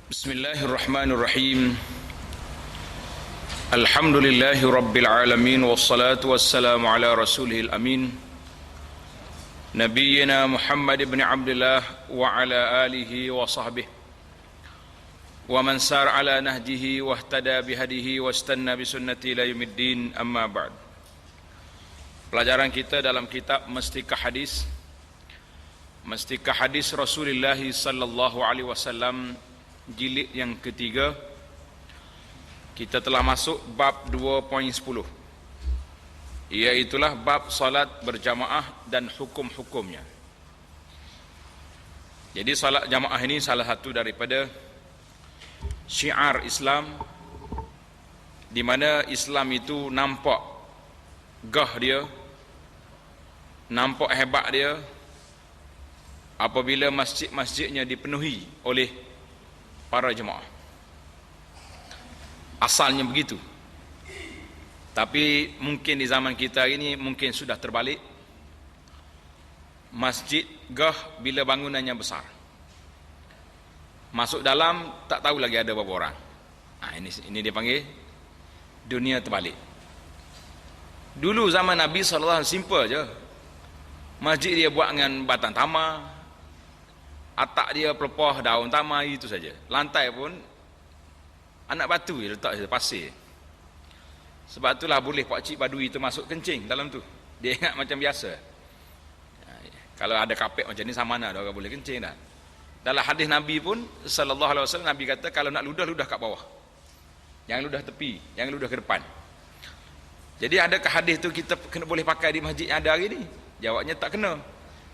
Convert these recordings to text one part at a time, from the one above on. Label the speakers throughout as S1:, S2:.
S1: Bismillahirrahmanirrahim. Alhamdulillahi rabbil alamin, wassalatu wassalamu ala rasulihil amin, nabiyyina Muhammad ibn Abdullah wa ala alihi wa sahbihi wa man sar ala nahjihi wa ihtada bihadihi wa istanna bisunnati ila yaumiddin, amma ba'd. Pelajaran kita dalam kitab Mastikah Hadis Rasulullah sallallahu alaihi wasallam, jilid yang ketiga. Kita telah masuk bab 2.10, iaitulah bab salat berjamaah dan hukum-hukumnya. Jadi salat jamaah ini salah satu daripada syiar Islam, di mana Islam itu nampak gah dia, nampak hebat dia apabila masjid-masjidnya dipenuhi oleh para jemaah. Asalnya begitu. Tapi mungkin di zaman kita ini mungkin sudah terbalik. Masjid gah bila bangunannya besar. Masuk dalam tak tahu lagi ada berapa orang. Ini dia panggil dunia terbalik. Dulu zaman Nabi SAW simple je. Masjid dia buat dengan batang tamar, atap dia pelepah daun tamar, itu saja. Lantai pun anak batu je letak pasir. Sebab itulah boleh pakcik badui itu masuk kencing dalam tu. Dia ingat macam biasa. Kalau ada kapek macam ni sama mana orang boleh kencing dah. Dalam hadis Nabi pun sallallahu alaihi wasallam, Nabi kata kalau nak ludah kat bawah. Jangan ludah tepi, jangan ludah ke depan. Jadi adakah hadis tu kita kena boleh pakai di masjid yang ada hari ni? Jawabnya tak kena.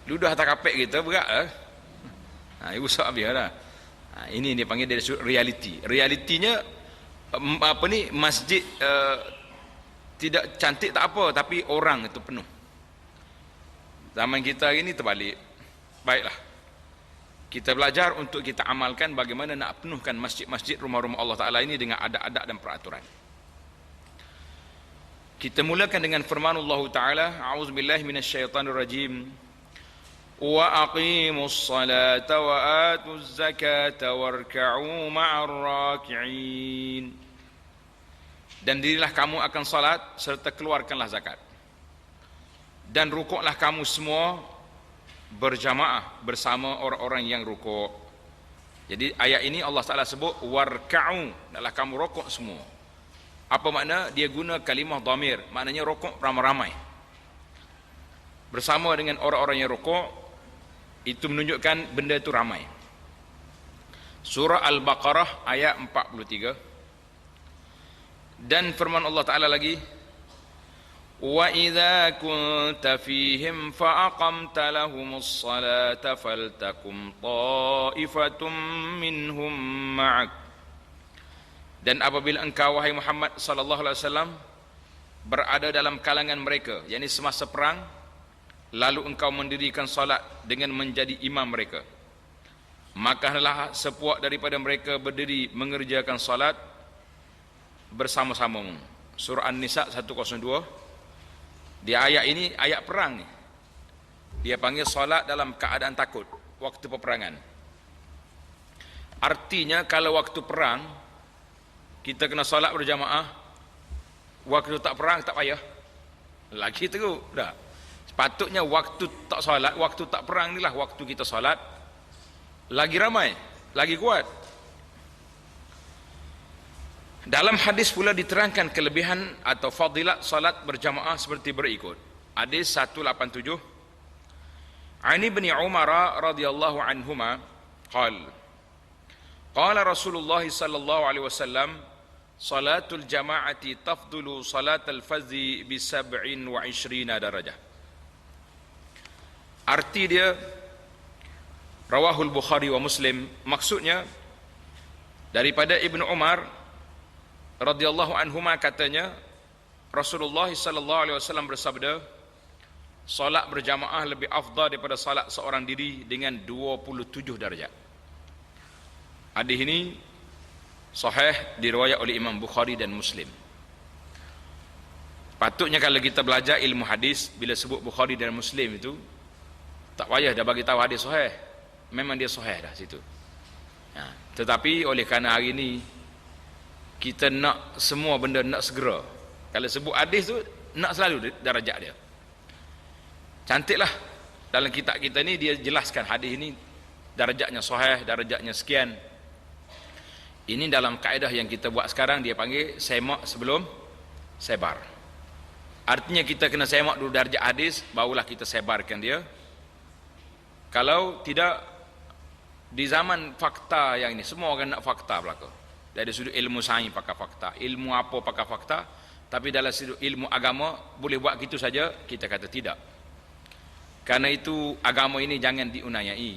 S1: Ludah atas kapek kita berat lah. Ibu sok habis dah. Ini dia panggil dari reality. Realitinya masjid tidak cantik tak apa, tapi orang itu penuh. Zaman kita ini terbalik. Baiklah, kita belajar untuk kita amalkan bagaimana nak penuhkan masjid-masjid, rumah-rumah Allah Ta'ala ini dengan adab-adab dan peraturan. Kita mulakan dengan firman Allah Ta'ala, a'udzubillahi minasyaitanirrajim, wa aqimus salata wa atuz zakata warka'u ma'ar raki'in. Dan dirilah kamu akan salat serta keluarkanlah zakat, dan rukuklah kamu semua berjamaah bersama orang-orang yang rukuk. Jadi ayat ini Allah Ta'ala sebut warka'u, adalah kamu rukuk semua. Apa makna? Dia guna kalimah dhamir, maknanya rukuk ramai-ramai bersama dengan orang-orang yang rukuk. Itu menunjukkan benda itu ramai. Surah Al-Baqarah ayat 43. Dan firman Allah Ta'ala lagi, wa idza kunta fihim fa aqamta lahumus salata faltakum ta'ifatum minhum ma'ak. Dan apabila engkau wahai Muhammad sallallahu alaihi wasallam berada dalam kalangan mereka, yakni semasa perang, lalu engkau mendirikan salat dengan menjadi imam mereka, maka hendaklah sepuak daripada mereka berdiri mengerjakan salat bersama-sama. Surah An-Nisa 102. Di ayat ini ayat perang ni. Dia panggil salat dalam keadaan takut waktu peperangan. Artinya kalau waktu perang kita kena salat berjamaah, waktu tak perang tak payah. Lagi teruk dah. Sepatutnya waktu tak salat, waktu tak perang inilah waktu kita salat lagi ramai, lagi kuat. Dalam hadis pula diterangkan kelebihan atau fadilat salat berjamaah seperti berikut. Hadis 187. Ani bin Umar radhiyallahu anhuma qala Rasulullah sallallahu alaihi wasallam, salatul jama'ati tafdulu salatal fardhi bi 27 darajah. Arti dia rawahul Bukhari wa Muslim. Maksudnya daripada Ibnu Umar radhiyallahu anhuma, katanya Rasulullah sallallahu alaihi wasallam bersabda, salat berjamaah lebih afdal daripada salat seorang diri dengan 27 darjat. Hadis ini sahih diriwayat oleh Imam Bukhari dan Muslim. Patutnya kalau kita belajar ilmu hadis, bila sebut Bukhari dan Muslim itu tak payah dah bagi tahu hadis sahih, memang dia sahih dah situ. Tetapi oleh kerana hari ini kita nak semua benda nak segera. Kalau sebut hadis tu nak selalu darajat dia. Cantiklah dalam kitab kita ni dia jelaskan hadis ini darajatnya sahih, darajatnya sekian. Ini dalam kaedah yang kita buat sekarang dia panggil semak sebelum sebar. Artinya kita kena semak dulu darjat hadis barulah kita sebarkan dia. Kalau tidak, di zaman fakta yang ini semua orang nak fakta belaka. Dari sudut ilmu sains pakai fakta, ilmu apa pakai fakta, tapi dalam sudut ilmu agama boleh buat gitu saja, kita kata tidak. Karena itu agama ini jangan diunayai.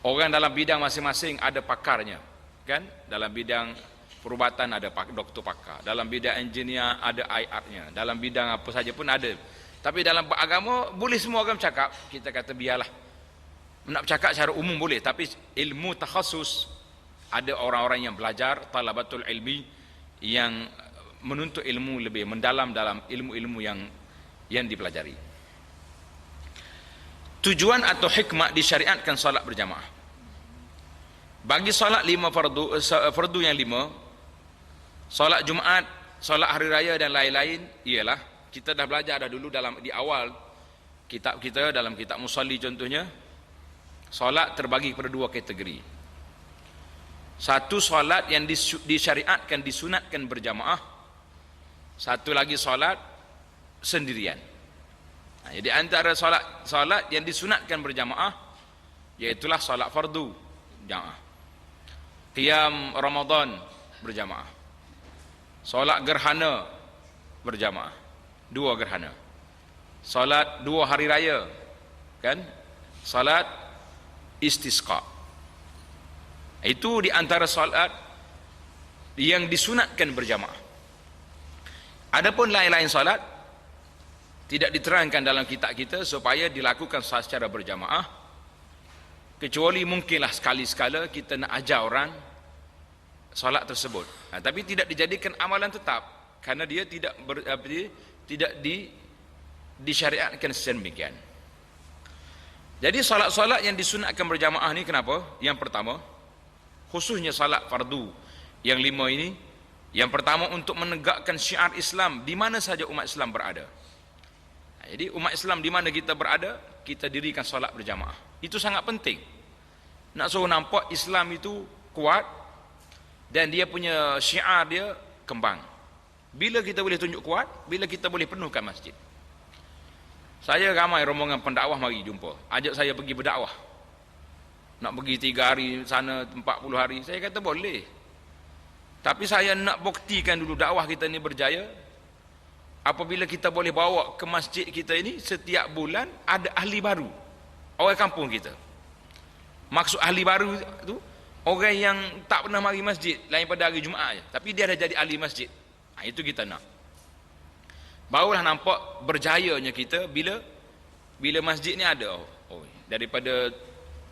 S1: Orang dalam bidang masing-masing ada pakarnya, kan? Dalam bidang perubatan ada doktor pakar, dalam bidang engineer ada IR-nya, dalam bidang apa saja pun ada. Tapi dalam agama boleh semua orang cakap, kita kata biarlah. Nak bercakap secara umum boleh, tapi ilmu takhasus ada orang-orang yang belajar talabatul ilmi yang menuntut ilmu lebih mendalam dalam ilmu-ilmu yang dipelajari. Tujuan atau hikmah disyariatkan solat berjamaah. Bagi solat 5 fardu yang 5, solat Jumaat, solat hari raya dan lain-lain, ialah kita dah belajar dah dulu di awal kitab kita, dalam kitab Musalli contohnya, solat terbagi kepada 2 kategori. Satu solat yang disyariatkan, disunatkan berjamaah. Satu lagi solat sendirian. Jadi antara solat yang disunatkan berjamaah, iaitulah solat fardu jamaah. Qiyam Ramadan berjamaah. Solat gerhana berjamaah. 2 gerhana. Solat 2 hari raya, kan? Solat istisqa. Itu di antara solat yang disunatkan berjamaah. Adapun lain-lain solat tidak diterangkan dalam kitab kita supaya dilakukan secara berjamaah, kecuali mungkinlah sekali-sekala kita nak ajar orang solat tersebut. Tapi tidak dijadikan amalan tetap karena dia tidak disyariatkan sedemikian. Jadi solat-solat yang disunatkan berjamaah ni kenapa? Yang pertama, khususnya salat fardu yang 5 ini, yang pertama untuk menegakkan syiar Islam di mana saja umat Islam berada. Jadi umat Islam di mana kita berada, kita dirikan solat berjamaah. Itu sangat penting. Nak suruh nampak Islam itu kuat dan dia punya syiar dia kembang. Bila kita boleh tunjuk kuat, bila kita boleh penuhkan masjid. Saya ramai rombongan pendakwah mari jumpa, ajak saya pergi berdakwah. Nak pergi 3 hari sana, 40 hari, saya kata boleh. Tapi saya nak buktikan dulu dakwah kita ni berjaya apabila kita boleh bawa ke masjid kita ini setiap bulan ada ahli baru, orang kampung kita. Maksud ahli baru tu orang yang tak pernah mari masjid lain pada hari Jumaat je, tapi dia dah jadi ahli masjid. Itu kita nak. Barulah nampak berjayanya kita bila masjid ni ada. Daripada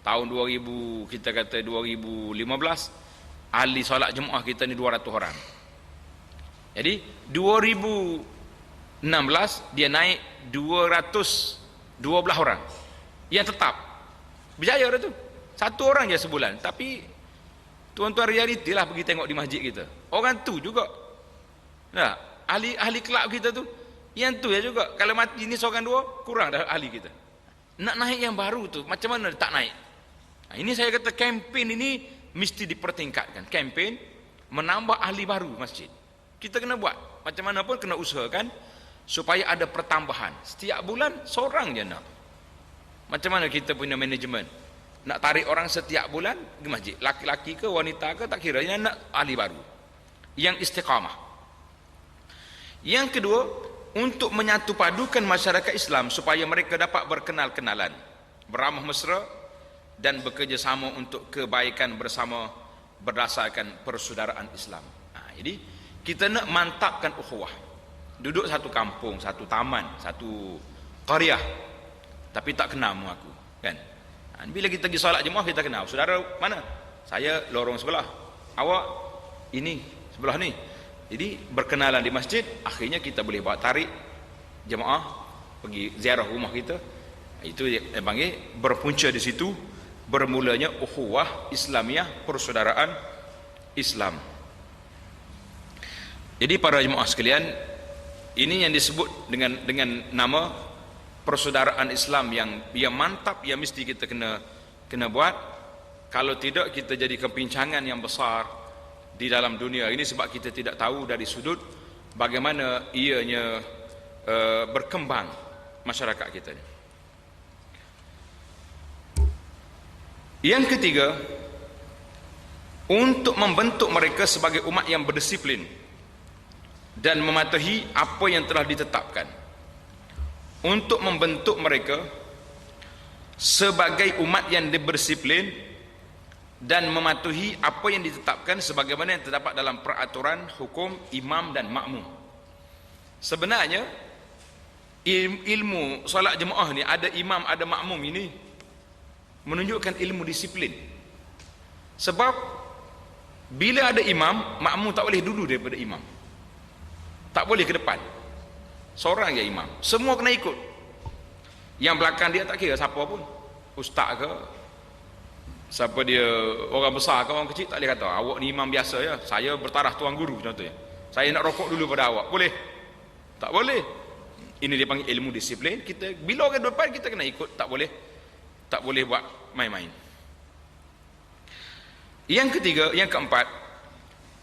S1: tahun 2000, kita kata 2015, ahli solat Jumaat kita ni 200 orang. Jadi 2016 dia naik 212 orang yang tetap. Berjaya dah tu. 1 orang je sebulan. Tapi tuan-tuan realiti lah pergi tengok di masjid kita. Orang tu juga. Nah, ahli kelab kita tu, yang tu ya juga. Kalau mati ni seorang 2, kurang dah ahli kita. Nak naik yang baru tu, macam mana tak naik? Ini saya kata kempen ini mesti dipertingkatkan. Kempen menambah ahli baru masjid. Kita kena buat. Macam mana pun kena usahakan supaya ada pertambahan. Setiap bulan seorang je nak. Macam mana kita punya manajemen? Nak tarik orang setiap bulan ke masjid. Laki-laki ke wanita ke tak kira. Yang nak ahli baru. Yang istiqamah. Yang kedua, untuk menyatu padukan masyarakat Islam supaya mereka dapat berkenal-kenalan, beramah mesra dan bekerjasama untuk kebaikan bersama berdasarkan persaudaraan Islam. Jadi kita nak mantapkan ukhuwah. Duduk satu kampung, satu taman, satu qaryah, tapi tak kenal mengaku, kan? Bila kita pergi solat Jumaat kita kenal, saudara mana? Saya lorong sebelah. Awak ini sebelah ni. Jadi berkenalan di masjid, akhirnya kita boleh bawa tarik jemaah pergi ziarah rumah kita. Itu yang panggil berpunca di situ bermulanya ukhuwah Islamiyah, persaudaraan Islam. Jadi para jemaah sekalian, ini yang disebut dengan nama persaudaraan Islam yang mantap, yang mesti kita kena buat. Kalau tidak, kita jadi kepincangan yang besar di dalam dunia ini, sebab kita tidak tahu dari sudut bagaimana ianya berkembang masyarakat kita. Yang ketiga, untuk membentuk mereka sebagai umat yang berdisiplin dan mematuhi apa yang telah ditetapkan. Untuk membentuk mereka sebagai umat yang berdisiplin dan mematuhi apa yang ditetapkan sebagaimana yang terdapat dalam peraturan hukum imam dan makmum. Sebenarnya ilmu solat jemaah ni, ada imam ada makmum, ini menunjukkan ilmu disiplin. Sebab bila ada imam, makmum tak boleh dulu daripada imam, tak boleh ke depan, seorang je imam, semua kena ikut. Yang belakang dia tak kira siapa pun, ustaz ke, siapa dia, orang besar ke orang kecil, tak boleh kata awak ni imam biasa ya, saya bertaraf tuan guru contohnya, saya nak rokok dulu pada awak, boleh? Tak boleh. Ini dia panggil ilmu disiplin. Kita bila orang depan kita kena ikut, tak boleh buat main-main. Yang ketiga, yang keempat,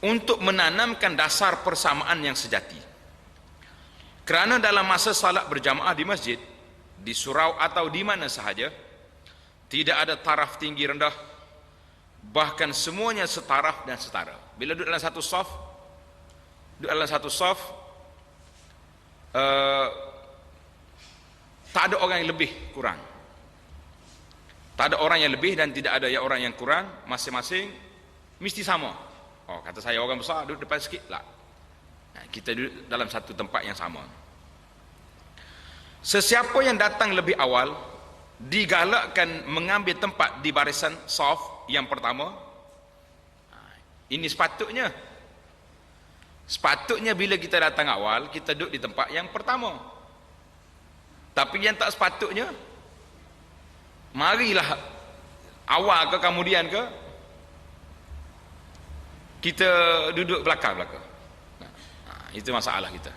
S1: untuk menanamkan dasar persamaan yang sejati. Kerana dalam masa salat berjamaah di masjid, di surau atau di mana sahaja, tidak ada taraf tinggi rendah, bahkan semuanya setaraf dan setara. Bila duduk dalam satu saf, tak ada orang yang lebih kurang, tak ada orang yang lebih dan tidak ada orang yang kurang, masing-masing mesti sama. Oh, kata saya orang besar duduk depan sikit lah, kita duduk dalam satu tempat yang sama. Sesiapa yang datang lebih awal digalakkan mengambil tempat di barisan saf yang pertama. Ini sepatutnya bila kita datang awal, kita duduk di tempat yang pertama. Tapi yang tak sepatutnya, marilah awal ke kemudian ke, kita duduk belakang-belakang. Itu masalah kita.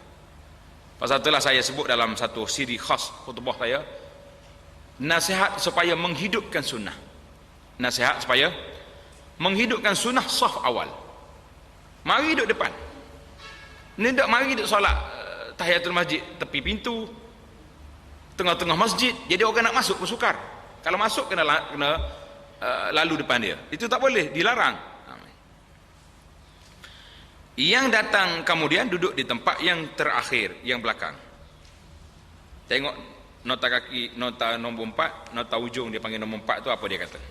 S1: Pasal itulah saya sebut dalam satu siri khas khutbah saya, nasihat supaya menghidupkan sunnah. Nasihat supaya menghidupkan sunnah saf awal. Mari duduk depan. Ni tak mari duduk solat tahiyatul masjid tepi pintu, tengah-tengah masjid, jadi orang nak masuk pun sukar. Kalau masuk kena lalu depan dia. Itu tak boleh, dilarang. Yang datang kemudian duduk di tempat yang terakhir, yang belakang. Tengok nota kaki, nota nombor 4, nota ujung dia panggil nombor 4 tu, apa dia kata?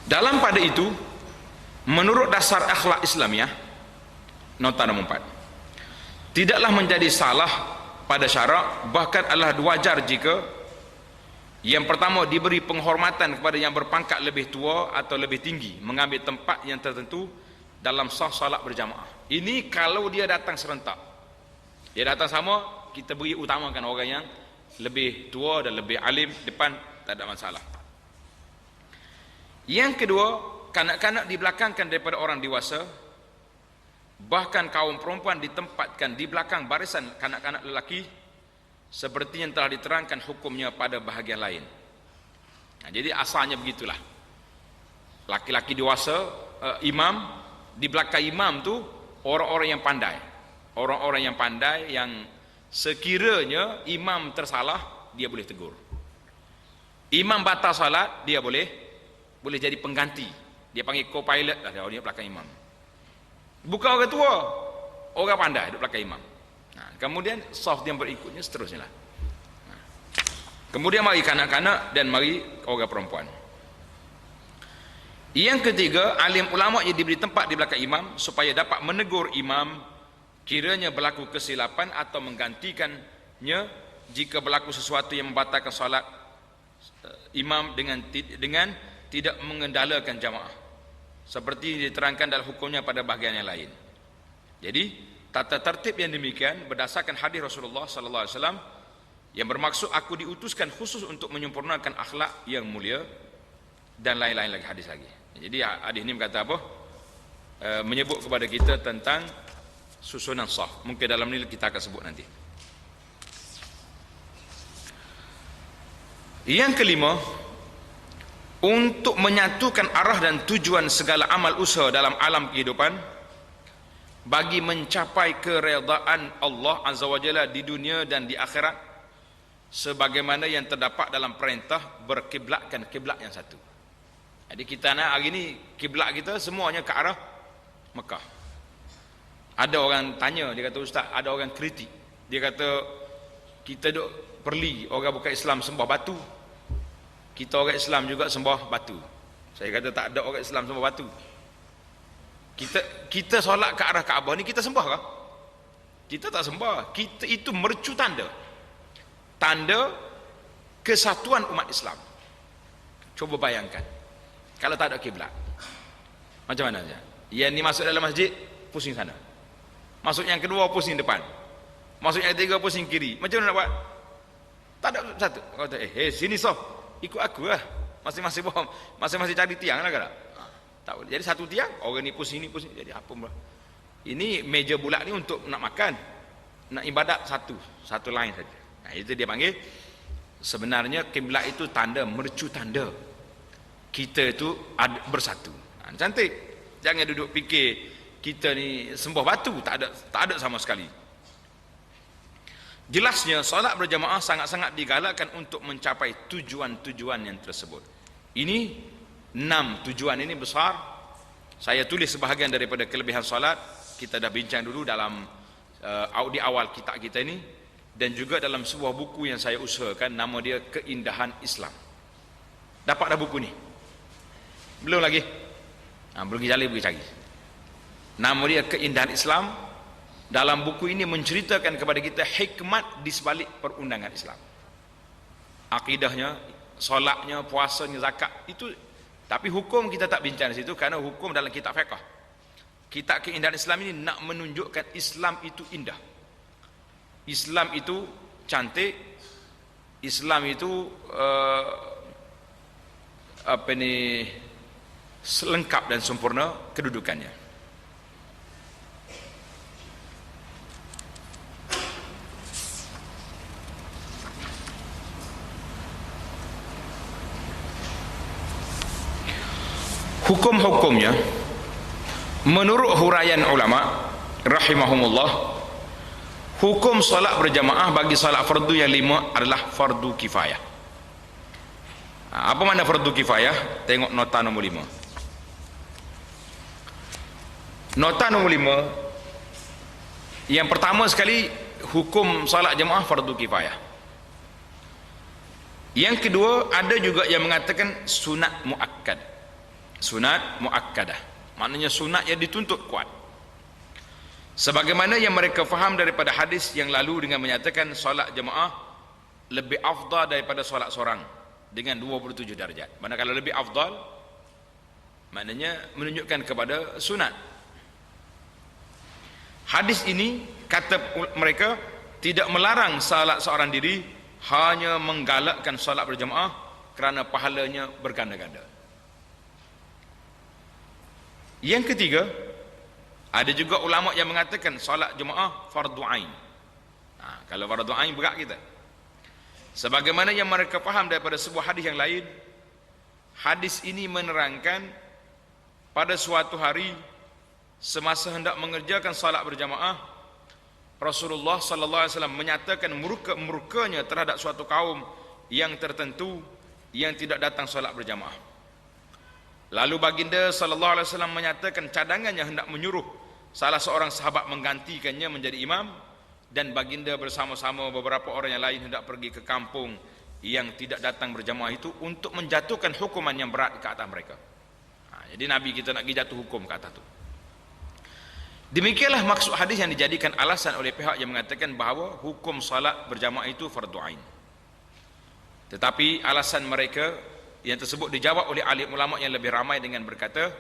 S1: Dalam pada itu, menurut dasar akhlak Islamiah, nota nombor 4, tidaklah menjadi salah pada syarak, bahkan adalah wajar jika yang pertama diberi penghormatan kepada yang berpangkat lebih tua atau lebih tinggi mengambil tempat yang tertentu dalam sah salat berjamaah. Ini kalau dia datang serentak, dia datang sama, kita beri utamakan orang yang lebih tua dan lebih alim depan, tak ada masalah. Yang kedua, kanak-kanak dibelakangkan daripada orang dewasa, bahkan kaum perempuan ditempatkan di belakang barisan kanak-kanak lelaki, seperti yang telah diterangkan hukumnya pada bahagian lain. Jadi asalnya begitulah. Laki-laki dewasa, imam, di belakang imam tu orang-orang yang pandai. Orang-orang yang pandai, yang sekiranya imam tersalah, dia boleh tegur. Imam batal salat, dia boleh jadi pengganti. Dia panggil co-pilot lah, dia belakang imam. Bukan orang tua, orang pandai duduk belakang imam. Kemudian saf yang berikutnya seterusnya lah. Kemudian mari kanak-kanak dan mari orang perempuan. Yang ketiga, alim ulama yang diberi tempat di belakang imam supaya dapat menegur imam kiranya berlaku kesilapan atau menggantikannya jika berlaku sesuatu yang membatalkan solat imam dengan tidak mengendalikan jamaah, seperti diterangkan dalam hukumnya pada bahagian yang lain. Jadi Tata tertib yang demikian berdasarkan hadis Rasulullah sallallahu alaihi wasallam yang bermaksud aku diutuskan khusus untuk menyempurnakan akhlak yang mulia dan lain-lain lagi hadis lagi. Jadi hadis ini berkata apa? Menyebut kepada kita tentang susunan saf. Mungkin dalam ni kita akan sebut nanti. Yang kelima, untuk menyatukan arah dan tujuan segala amal usaha dalam alam kehidupan bagi mencapai keredaan Allah Azza wa Jalla di dunia dan di akhirat, sebagaimana yang terdapat dalam perintah berkiblatkan kiblat yang satu. Jadi kita nak hari ni kiblat kita semuanya ke arah Mekah. Ada orang tanya, dia kata ustaz, ada orang kritik, dia kata kita duk perli orang bukan Islam sembah batu, kita orang Islam juga sembah batu. Saya kata tak ada orang Islam sembah batu. Kita solat ke arah Kaabah ni kita sembah kah? Kita tak sembah. Kita itu mercu tanda kesatuan umat Islam. Coba bayangkan kalau tak ada kiblat, macam mana saja? Yang ni masuk dalam masjid pusing sana, masuk yang kedua pusing depan, masuk yang ketiga pusing kiri. Macam mana nak buat? Tak ada satu. Kata sini sof, ikut aku lah. Masing-masing cari tiang lah kan? Tak boleh. Jadi satu tiang, orang ni pusing, jadi apa pula? Ini meja bulat ni untuk nak makan, nak ibadat satu lain saja. Nah, itu dia panggil, sebenarnya kiblat itu tanda, mercu tanda kita itu bersatu. Nah, cantik. Jangan duduk fikir kita ni sembah batu, tak ada sama sekali. Jelasnya solat berjamaah sangat-sangat digalakkan untuk mencapai tujuan-tujuan yang tersebut. Ini 6 tujuan ini besar. Saya tulis sebahagian daripada kelebihan solat. Kita dah bincang dulu dalam di awal kitab kita ini, dan juga dalam sebuah buku yang saya usahakan, nama dia Keindahan Islam. Dapat dah buku ni? Belum lagi? Belum pergi cari. Nama dia Keindahan Islam. Dalam buku ini menceritakan kepada kita hikmat di sebalik perundangan Islam. Akidahnya, solatnya, puasanya, zakat itu. Tapi hukum kita tak bincang di situ, kerana hukum dalam kitab fiqh. Kitab Keindahan Islam ini nak menunjukkan Islam itu indah, Islam itu cantik, Islam itu lengkap dan sempurna kedudukannya. Hukum-hukumnya menurut huraian ulama rahimahumullah, hukum solat berjamaah bagi solat fardu yang 5 adalah fardu kifayah. Apa makna fardu kifayah? Tengok nota nombor 5. Nota nombor 5, yang pertama sekali, hukum solat jamaah fardu kifayah. Yang kedua, ada juga yang mengatakan sunat muakkad. Sunat muakkadah, maknanya sunat yang dituntut kuat, sebagaimana yang mereka faham daripada hadis yang lalu dengan menyatakan solat jemaah lebih afdal daripada solat seorang dengan 27 darjat. Manakala lebih afdal maknanya menunjukkan kepada sunat. Hadis ini kata mereka tidak melarang solat seorang diri, hanya menggalakkan solat berjemaah kerana pahalanya berganda-ganda. Yang ketiga, ada juga ulama yang mengatakan solat jemaah fardu ain. Kalau fardu ain berat kita, sebagaimana yang mereka faham daripada sebuah hadis yang lain. Hadis ini menerangkan pada suatu hari semasa hendak mengerjakan solat berjamaah, Rasulullah sallallahu alaihi wasallam menyatakan murkanya terhadap suatu kaum yang tertentu yang tidak datang solat berjamaah. Lalu baginda sallallahu alaihi wasallam menyatakan cadangannya hendak menyuruh salah seorang sahabat menggantikannya menjadi imam, dan baginda bersama-sama beberapa orang yang lain hendak pergi ke kampung yang tidak datang berjamaah itu untuk menjatuhkan hukuman yang berat ke atas mereka. Jadi Nabi kita nak pergi jatuh hukum ke atas itu. Demikianlah maksud hadis yang dijadikan alasan oleh pihak yang mengatakan bahawa hukum salat berjamaah itu fardu ain. Tetapi alasan mereka yang tersebut dijawab oleh alim ulama yang lebih ramai dengan berkata,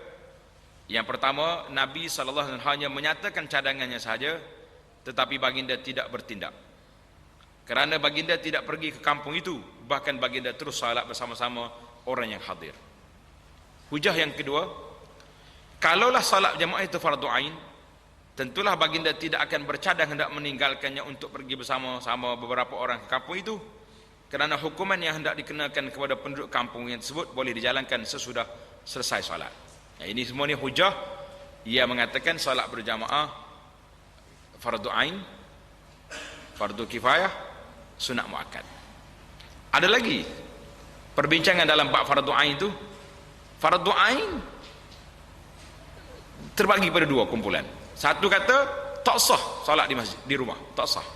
S1: yang pertama, Nabi SAW hanya menyatakan cadangannya sahaja, tetapi baginda tidak bertindak. Kerana baginda tidak pergi ke kampung itu, bahkan baginda terus salat bersama-sama orang yang hadir. Hujah yang kedua, kalaulah salat jamaah itu fardu ain, tentulah baginda tidak akan bercadang hendak meninggalkannya untuk pergi bersama-sama beberapa orang ke kampung itu, kerana hukuman yang hendak dikenakan kepada penduduk kampung yang tersebut boleh dijalankan sesudah selesai salat. Ini semua ni hujah ia mengatakan salat berjamaah fardu ain, fardu kifayah, sunat muakkad. Ada lagi perbincangan dalam bab fardu ain itu. Fardu ain terbagi pada dua kumpulan. Satu kata tak sah solat di masjid, di rumah tak sah.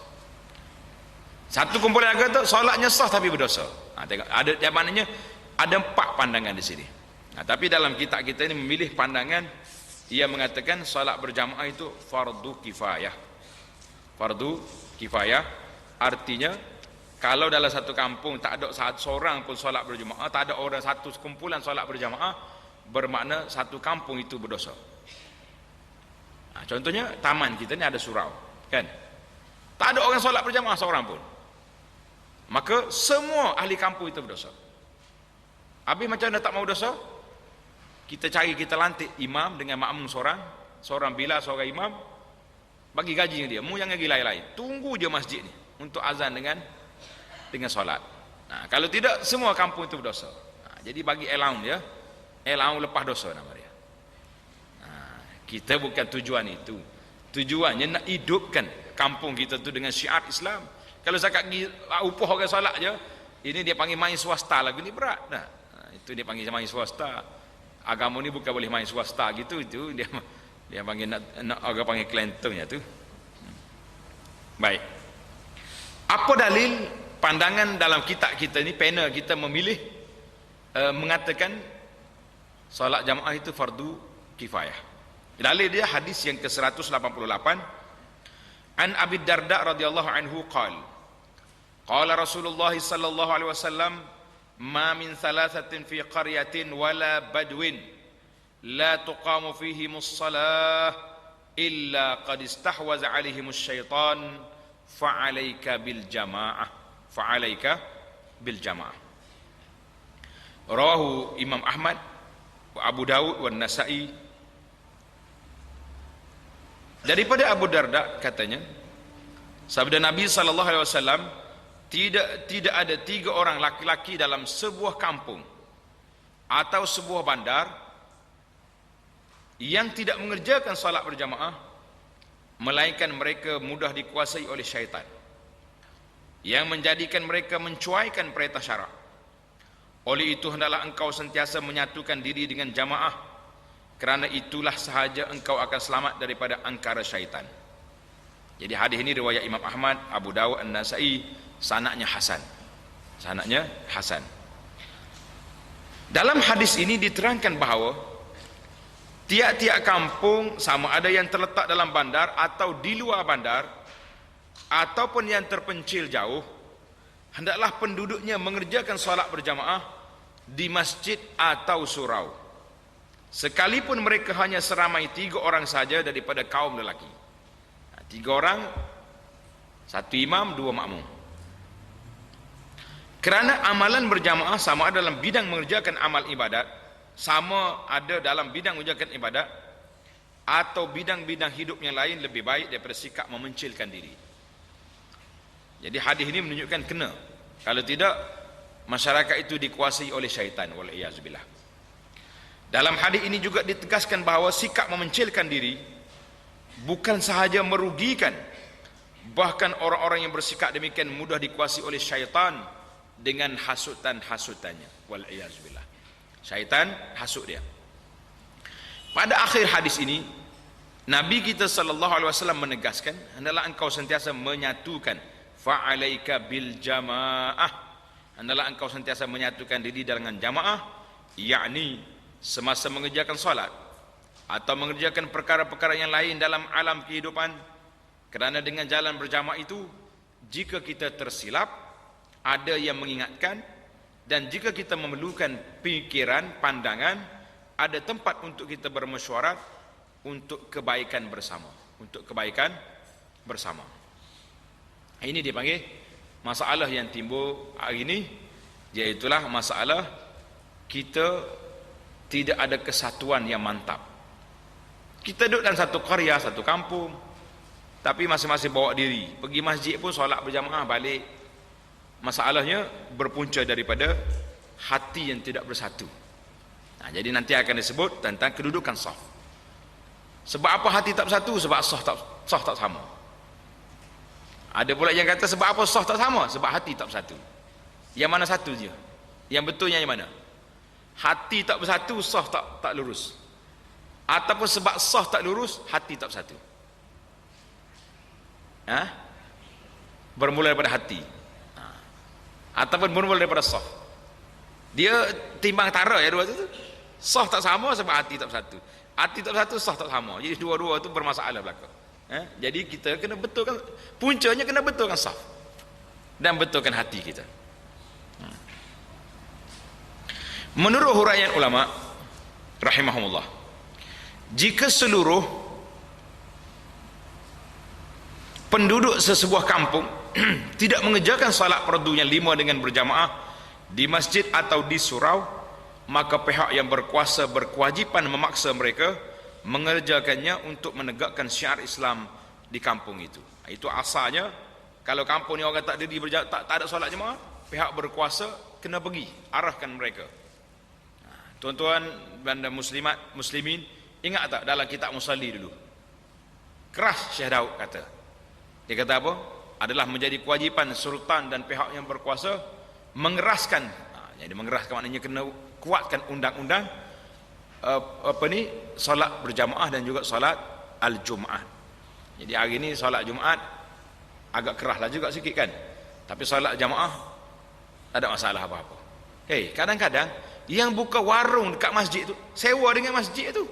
S1: Satu kumpulan yang kata solatnya sah tapi berdosa. Tengok ada yang maknanya ada 4 pandangan di sini. Tapi dalam kitab kita ini memilih pandangan, ia mengatakan solat berjamaah itu fardu kifayah. Fardu kifayah artinya kalau dalam satu kampung tak ada seorang pun solat berjamaah, tak ada orang satu kumpulan solat berjamaah, bermakna satu kampung itu berdosa. Contohnya taman kita ni ada surau, kan? Tak ada orang solat berjamaah seorang pun, maka semua ahli kampung itu berdosa. Habis macam mana tak mau dosa? Kita cari, kita lantik imam dengan makmum seorang bila seorang imam, bagi gaji dia. Mu jangan gila lain, tunggu je masjid ni untuk azan dengan solat. Kalau tidak semua kampung itu berdosa. Jadi bagi allowance ya, allowance lepas dosa nama dia. Kita bukan tujuan itu. Tujuannya nak hidupkan kampung kita tu dengan syiar Islam. Kalau zakat upah orang solat je, ini dia panggil main swasta, lagu ni berat dah. Itu dia panggil main swasta. Agama ni bukan boleh main swasta gitu, itu dia panggil nak orang panggil kelentongnya tu. Baik. Apa dalil pandangan dalam kitab kita ni, panel kita memilih mengatakan solat jamaah itu fardu kifayah? Dalil dia hadis yang ke-188, an Abi Darda radhiyallahu anhu qala Rasulullah sallallahu alaihi wasallam, ma min thalathatin fi qaryatin wala badwin la tuqamu fihimus salah illa qad istahwaza alaihimus syaitan fa'alaika bil jamaah, fa'alaika bil jamaah. Rawahu Imam Ahmad wa Abu Dawud wa Nasa'i. Daripada Abu Darda katanya, sabda Nabi sallallahu alaihi wasallam, tidak ada 3 orang laki-laki dalam sebuah kampung atau sebuah bandar yang tidak mengerjakan salat berjamaah, melainkan mereka mudah dikuasai oleh syaitan yang menjadikan mereka mencuaikan perintah syarak. Oleh itu hendaklah engkau sentiasa menyatukan diri dengan jamaah, kerana itulah sahaja engkau akan selamat daripada angkara syaitan. Jadi hadis ini riwayat Imam Ahmad, Abu Dawud, An-Nasa'i, sanadnya hasan. Sanadnya hasan. Dalam hadis ini diterangkan bahawa tiap-tiap kampung, sama ada yang terletak dalam bandar atau di luar bandar ataupun yang terpencil jauh, hendaklah penduduknya mengerjakan solat berjamaah di masjid atau surau, sekalipun mereka hanya seramai 3 orang saja daripada kaum lelaki. 3 orang, 1 imam, 2 makmum. Kerana amalan berjamaah sama ada dalam bidang mengerjakan amal ibadat, sama ada dalam bidang mengerjakan ibadat, atau bidang-bidang hidup yang lain lebih baik daripada sikap memencilkan diri. Jadi hadis ini menunjukkan kena, kalau tidak masyarakat itu dikuasai oleh syaitan, wal'iyazubillah. Dalam hadis ini juga ditegaskan bahawa sikap memencilkan diri bukan sahaja merugikan, bahkan orang-orang yang bersikap demikian mudah dikuasai oleh syaitan dengan hasutan-hasutannya, wal'iyazubillah. Syaitan hasut dia. Pada akhir hadis ini, Nabi kita sallallahu alaihi wasallam menegaskan, hendaklah engkau sentiasa menyatukan, fa'alaika bil jamaah, hendaklah engkau sentiasa menyatukan diri dengan jamaah, yakni semasa mengerjakan solat atau mengerjakan perkara-perkara yang lain dalam alam kehidupan. Kerana dengan jalan berjamaah itu, jika kita tersilap, ada yang mengingatkan, dan jika kita memerlukan pikiran, pandangan, ada tempat untuk kita bermesyuarat untuk kebaikan bersama, untuk kebaikan bersama. Ini dipanggil masalah yang timbul hari ini, iaitulah masalah kita tidak ada kesatuan yang mantap. Kita duduk dalam satu karya, satu kampung, tapi masing-masing bawa diri. Pergi masjid pun solat berjamaah balik. Masalahnya berpunca daripada hati yang tidak bersatu. Nah, jadi nanti akan disebut tentang kedudukan saf. Sebab apa hati tak bersatu? Sebab saf tak sama. Ada pula yang kata sebab apa saf tak sama? Sebab hati tak bersatu. Yang mana satu je? Yang betulnya yang mana? Hati tak bersatu, saf tak lurus. Ataupun sebab saf tak lurus, hati tak bersatu. Bermula daripada hati. Ataupun bermula daripada saf. Dia timbang tara ya dua tu. Saf tak sama sebab hati tak bersatu. Hati tak bersatu, saf tak sama. Jadi dua-dua tu bermasalah belaka. Jadi kita kena betulkan, puncanya kena betulkan saf dan betulkan hati kita. Menurut huraian ulama rahimahumullah, jika seluruh penduduk sesebuah kampung tidak mengerjakan salat fardu yang 5 dengan berjamaah di masjid atau di surau, maka pihak yang berkuasa berkewajipan memaksa mereka mengerjakannya untuk menegakkan syiar Islam di kampung itu. Itu asalnya. Kalau kampung ni orang tak ada solat jemaah, pihak berkuasa kena pergi arahkan mereka. Tuan-tuan dan muslimin, ingat tak dalam kitab Musalli dulu, keras Syekh Daud kata, dia kata apa? Adalah menjadi kewajipan sultan dan pihak yang berkuasa mengeraskan. Jadi mengeraskan maknanya kena kuatkan undang-undang solat berjamaah dan juga solat al-Jumaat. Jadi hari ini solat Jumaat agak kerahlah juga sikit kan, tapi solat jamaah tak ada masalah apa-apa. Kadang-kadang yang buka warung dekat masjid tu sewa dengan masjid tu,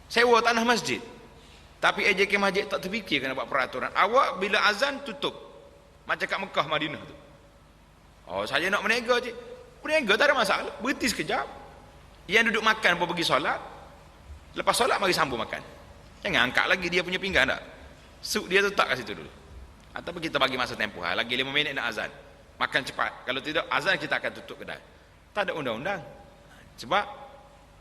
S1: sewa tanah masjid, tapi AJK masjid tak terfikir kena buat peraturan. Awak bila azan tutup, macam kat Mekah Madinah tu. Saya nak berniaga je, berniaga tak ada masalah, berhenti sekejap. Yang duduk makan pun pergi solat, lepas solat mari sambung makan. Jangan angkat lagi dia punya pinggan tak, suk dia letak kat situ dulu. Ataupun kita bagi masa tempoh, lagi 5 minit nak azan, makan cepat. Kalau tidak azan kita akan tutup kedai. Tak ada undang-undang. Sebab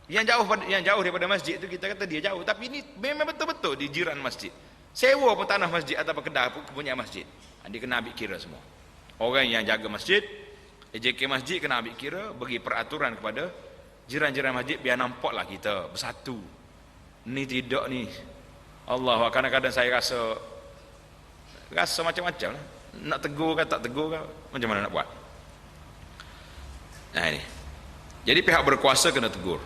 S1: yang jauh daripada masjid tu kita kata dia jauh, tapi ini memang betul-betul di jiran masjid. Sewa pun tanah masjid atau kedai pun punya masjid. Dia kena ambil kira semua. Orang yang jaga masjid, AJK masjid kena ambil kira, bagi peraturan kepada jiran-jiran masjid biar nampaklah kita bersatu. Ni tidak ni. Allah, kadang-kadang saya rasa macam-macam lah. Nak tegur ke tak tegur ke, macam mana nak buat? Nah ini. Jadi pihak berkuasa kena tegur.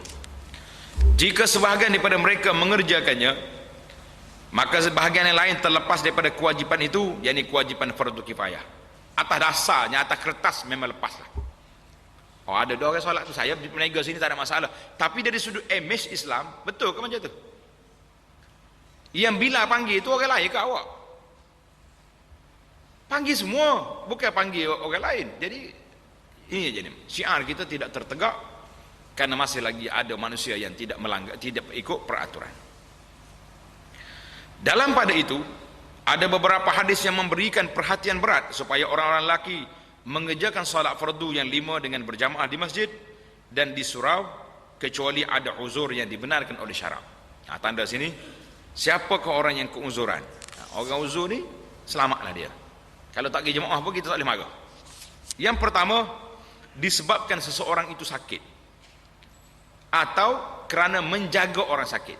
S1: Jika sebahagian daripada mereka mengerjakannya, maka sebahagian yang lain terlepas daripada kewajipan itu, yakni kewajipan fardu kifayah. Atas dasarnya, atas kertas memang lepaslah. Ada 2 orang solat tu, saya berniaga sini tak ada masalah. Tapi dari sudut image Islam, betul ke macam tu? Yang bila panggil itu orang lain ke awak? Panggil semua, bukan panggil orang lain. Jadi ini je ni, syiar kita tidak tertegak karena masih lagi ada manusia yang tidak melanggar, tidak ikut peraturan. Dalam pada itu ada beberapa hadis yang memberikan perhatian berat supaya orang-orang lelaki mengerjakan solat fardu yang 5 dengan berjamaah di masjid dan di surau, kecuali ada uzur yang dibenarkan oleh syarak. Tanda sini, siapakah orang yang keuzuran? Orang uzur ni selamatlah dia. Kalau tak pergi jemaah pun kita tak boleh marah. Yang pertama, disebabkan seseorang itu sakit atau kerana menjaga orang sakit.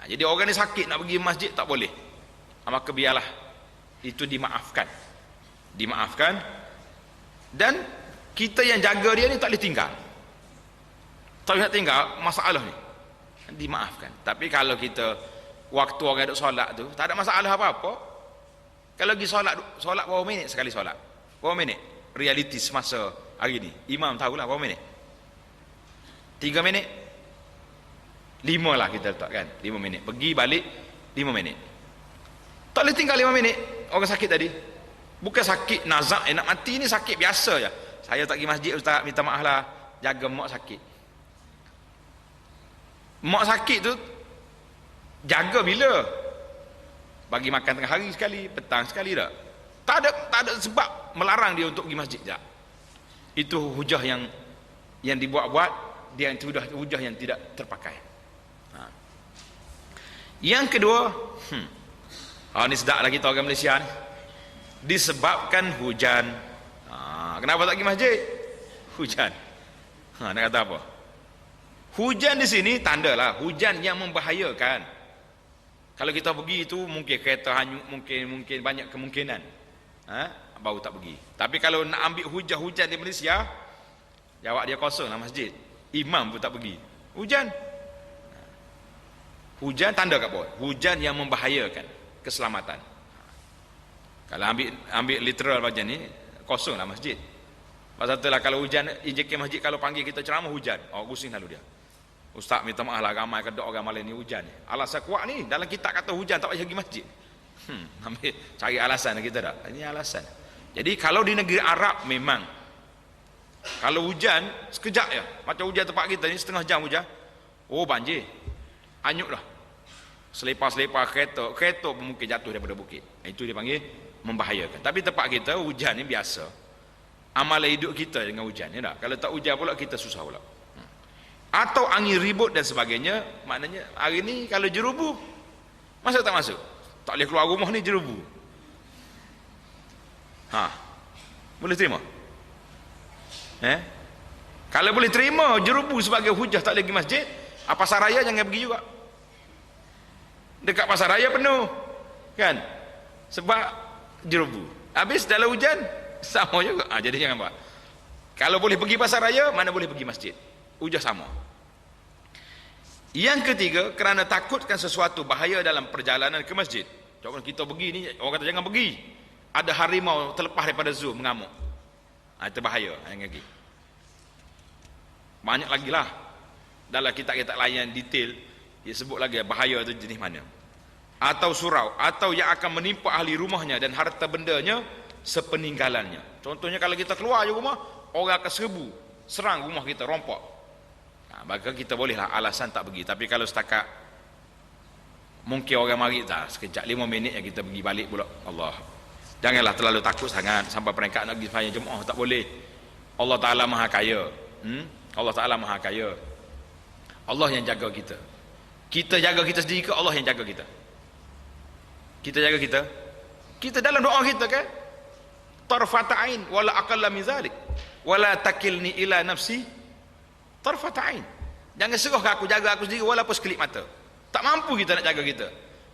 S1: Jadi orang ni sakit nak pergi masjid tak boleh, maka biarlah itu dimaafkan, dan kita yang jaga dia ni tak boleh tinggal, tak boleh nak tinggal, masalah ni dimaafkan. Tapi kalau kita waktu orang duduk solat tu tak ada masalah apa-apa. Kalau pergi solat berapa minit sekali solat? Berapa minit? Realiti semasa hari ni imam tahulah berapa minit. 3 minit, 5 lah kita letak kan, 5 minit pergi balik 5 minit. Tak boleh tinggal 5 minit. Orang sakit tadi bukan sakit nazak nak mati, ni sakit biasa je. Saya tak pergi masjid ustaz, minta maaf lah, jaga mak sakit. Mak sakit tu jaga bila Bagi makan tengah hari sekali, petang sekali tak. Tak ada sebab melarang dia untuk pergi masjid tak. Itu hujah yang dibuat-buat, dia yang sudah hujah yang tidak terpakai. Yang kedua, ni sedap lagi kita orang Malaysia ni. Disebabkan hujan. Kenapa tak pergi masjid? Hujan. Nak kata apa? Hujan di sini tandalah hujan yang membahayakan. Kalau kita pergi itu mungkin kereta hanyut, mungkin banyak kemungkinan. Baru tak pergi. Tapi kalau nak ambil hujan di Malaysia, jawab dia kosonglah masjid. Imam pun tak pergi. Hujan. Hujan tanda kat bawah. Hujan yang membahayakan keselamatan. Kalau ambil literal macam ni, kosonglah masjid. Pasal itulah kalau hujan, IJK masjid kalau panggil kita ceramah hujan, pusing lalu dia. Ustaz minta maaf lah, ramai kedok orang malam ni hujan ni. Alasan kuat ni, dalam kitab kata hujan tak payah pergi masjid. Ambil cari alasan kita tak? Ini alasan. Jadi kalau di negeri Arab memang kalau hujan sekejap ya, macam hujan tempat kita ni setengah jam hujan, banjir. Anyut lah. Selipar-selipar kereta pun mungkin jatuh daripada bukit. Itu dia panggil membahayakan. Tapi tempat kita hujan ni biasa. Amalan hidup kita dengan hujan, ya tak? Kalau tak hujan pula kita susah pula. Atau angin ribut dan sebagainya, maknanya hari ni kalau jerubu masuk tak masuk? Tak boleh keluar rumah ni jerubu. Boleh terima? Kalau boleh terima jerubu sebagai hujah tak boleh pergi masjid, pasar raya jangan pergi juga. Dekat pasar raya penuh kan, sebab jerubu. Habis dalam hujan sama juga. Jadi jangan buat. Kalau boleh pergi pasar raya, mana boleh pergi masjid, hujah sama. Yang ketiga, kerana takutkan sesuatu bahaya dalam perjalanan ke masjid. Contoh kita pergi ni, orang kata jangan pergi, ada harimau terlepas daripada zoo mengamuk, itu bahaya. Yang lagi banyak lagi lah dalam kitab-kitab lain detail dia sebut lagi bahaya itu jenis mana. Atau surau, atau yang akan menimpa ahli rumahnya dan harta bendanya sepeninggalannya. Contohnya kalau kita keluar je rumah, orang akan serang rumah kita, rompak. Maka kita bolehlah alasan tak pergi. Tapi kalau setakat mungkin orang mari tak sekejap 5 minit yang kita pergi balik pula, Allah, janganlah terlalu takut sangat sampai peringkat nak pergi sembahyang Jumaat, tak boleh. Allah Ta'ala Maha Kaya. Allah Ta'ala Maha Kaya. Allah yang jaga kita. Kita jaga kita sendiri ke Allah yang jaga kita? Kita jaga kita. Kita dalam doa kita kan, tarfata'ain wala aqalla min zalik wala takilni ila nafsi tarfata'ain. Jangan serah aku, jaga aku sendiri walaupun sekelip mata. Tak mampu kita nak jaga kita.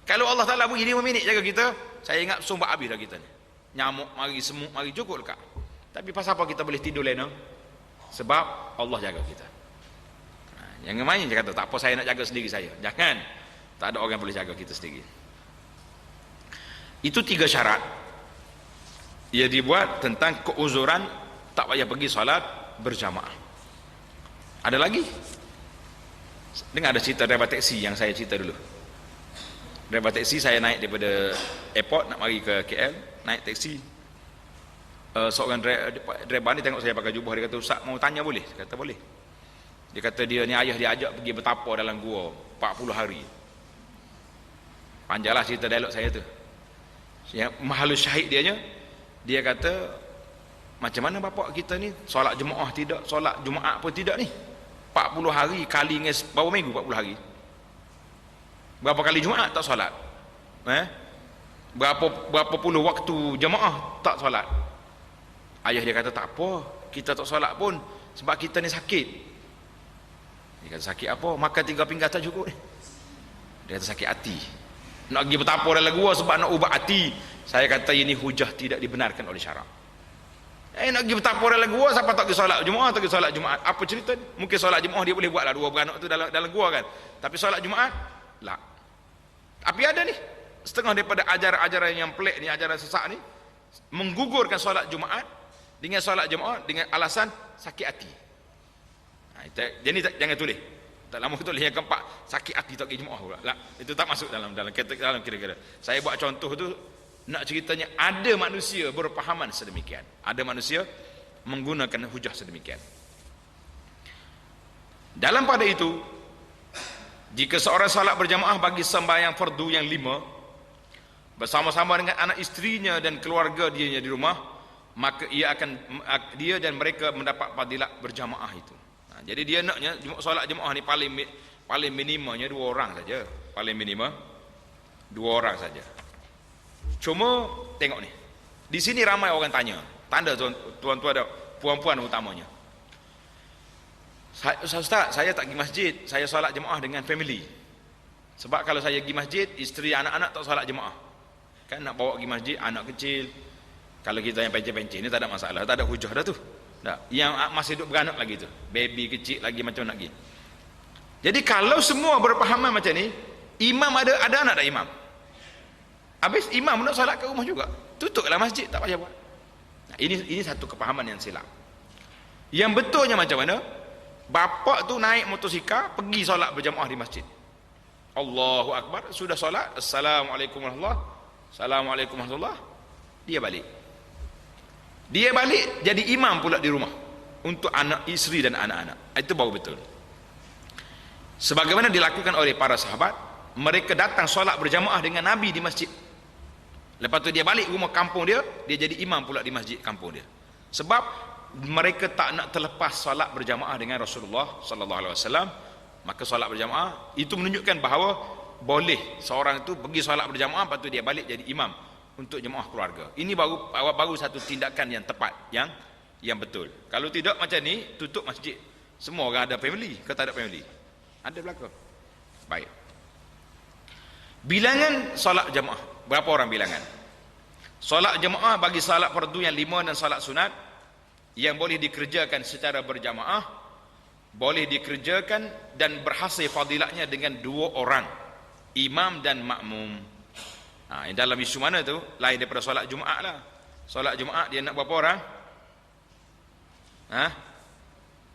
S1: Kalau Allah Ta'ala beri 5 minit jaga kita, saya ingat sumbat habis dah kita ni. Nyamuk mari, semut mari, cukup dekat. Tapi pasal apa kita boleh tidur lena? Sebab Allah jaga kita. Jangan main je kata tak apa saya nak jaga sendiri saya. Jangan. Tak ada orang yang boleh jaga kita sendiri. Itu 3 syarat ia dibuat tentang keuzuran tak payah pergi solat berjamaah. Ada lagi? Dengar ada cerita driver taksi yang saya cerita dulu. Driver taksi saya naik daripada airport nak mari ke KL, naik taksi. Seorang driver ni tengok saya pakai jubah, dia kata, "Ustaz, mau tanya boleh?" Saya kata boleh. Dia kata dia ni ayah dia ajak pergi bertapa dalam gua 40 hari. Panjanglah cerita dialog saya tu. Yang mahalus syahid dia kata, macam mana bapak kita ni solat jemaah tidak, solat Jumaat pun tidak ni, 40 hari kali dengan berapa minggu 40 hari, berapa kali Jumaat tak solat, berapa puluh waktu jemaah tak solat. Ayah dia kata tak apa, kita tak solat pun sebab kita ni sakit. Dia kata sakit apa? Makan 3 pinggan tak cukup. Dia kata sakit hati, nak pergi bertapa dalam gua sebab nak ubat hati. Saya kata ini hujah tidak dibenarkan oleh syarak. Nak pergi bertapa dalam gua, siapa tak pergi solat Jumaat, tak pergi solat Jumaat. Apa cerita? Mungkin solat Jumaat dia boleh buatlah 2 beranak tu dalam gua kan. Tapi solat Jumaat lah. Tapi ada ni setengah daripada ajaran-ajaran yang pelik ni, ajaran sesak ni, menggugurkan solat Jumaat dengan solat Jumaat dengan alasan sakit hati. Jadi jangan tulis. Tak lama tulis yang keempat, sakit hati tak pergi Jumaat pula. Lah, itu tak masuk dalam kira-kira. Saya buat contoh tu nak ceritanya ada manusia berpahaman sedemikian. Ada manusia menggunakan hujah sedemikian. Dalam pada itu, jika seorang salat berjamaah bagi sembahyang fardu yang 5, bersama-sama dengan anak isterinya dan keluarga dia di rumah, maka dia dan mereka mendapat fadilat berjamaah itu. Jadi dia naknya solat jemaah ni paling minimumnya 2 orang saja. Paling minimum 2 orang saja. Cuma tengok ni. Di sini ramai orang tanya. Tanda tuan-tuan ada puan-puan utamanya. Ustaz, saya tak pergi masjid, saya solat jemaah dengan family. Sebab kalau saya pergi masjid, isteri anak-anak tak solat jemaah. Kan nak bawa pergi masjid anak kecil. Kalau kita yang pencet-pencet ni tak ada masalah, tak ada hujah dah tu. Tak. Yang masih duduk beranak lagi tu, baby kecil lagi macam nak pergi. Jadi kalau semua berpahaman macam ni, imam ada anak tak imam? Habis imam nak solat kat rumah juga, tutuplah masjid, tak payah buat. Nah, ini satu kepahaman yang silap. Yang betulnya macam mana? Bapa tu naik motosikal pergi solat berjamaah di masjid. Allahu Akbar, sudah solat, Assalamualaikum warahmatullahi wabarakatuh, Assalamualaikum warahmatullahi wabarakatuh, dia balik. Dia balik jadi imam pula di rumah untuk anak isteri dan anak-anak. Itu baru betul. Sebagaimana dilakukan oleh para sahabat, mereka datang solat berjamaah dengan Nabi di masjid. Lepas tu dia balik rumah kampung dia jadi imam pula di masjid kampung dia. Sebab mereka tak nak terlepas solat berjamaah dengan Rasulullah sallallahu alaihi wasallam. Maka solat berjamaah itu menunjukkan bahawa boleh seorang itu pergi solat berjamaah, lepas tu dia balik jadi imam untuk jemaah keluarga. Ini baru satu tindakan yang tepat, yang betul. Kalau tidak macam ni, tutup masjid. Semua orang ada family, ke tak ada family? Ada belaka. Baik. Bilangan solat jemaah, berapa orang bilangan? Solat jemaah bagi solat fardu yang 5 dan solat sunat yang boleh dikerjakan secara berjamaah, boleh dikerjakan dan berhasil fadilatnya dengan 2 orang, imam dan makmum. Dalam isu mana tu? Lain daripada solat Jumaat lah. Solat Jumaat dia nak berapa orang?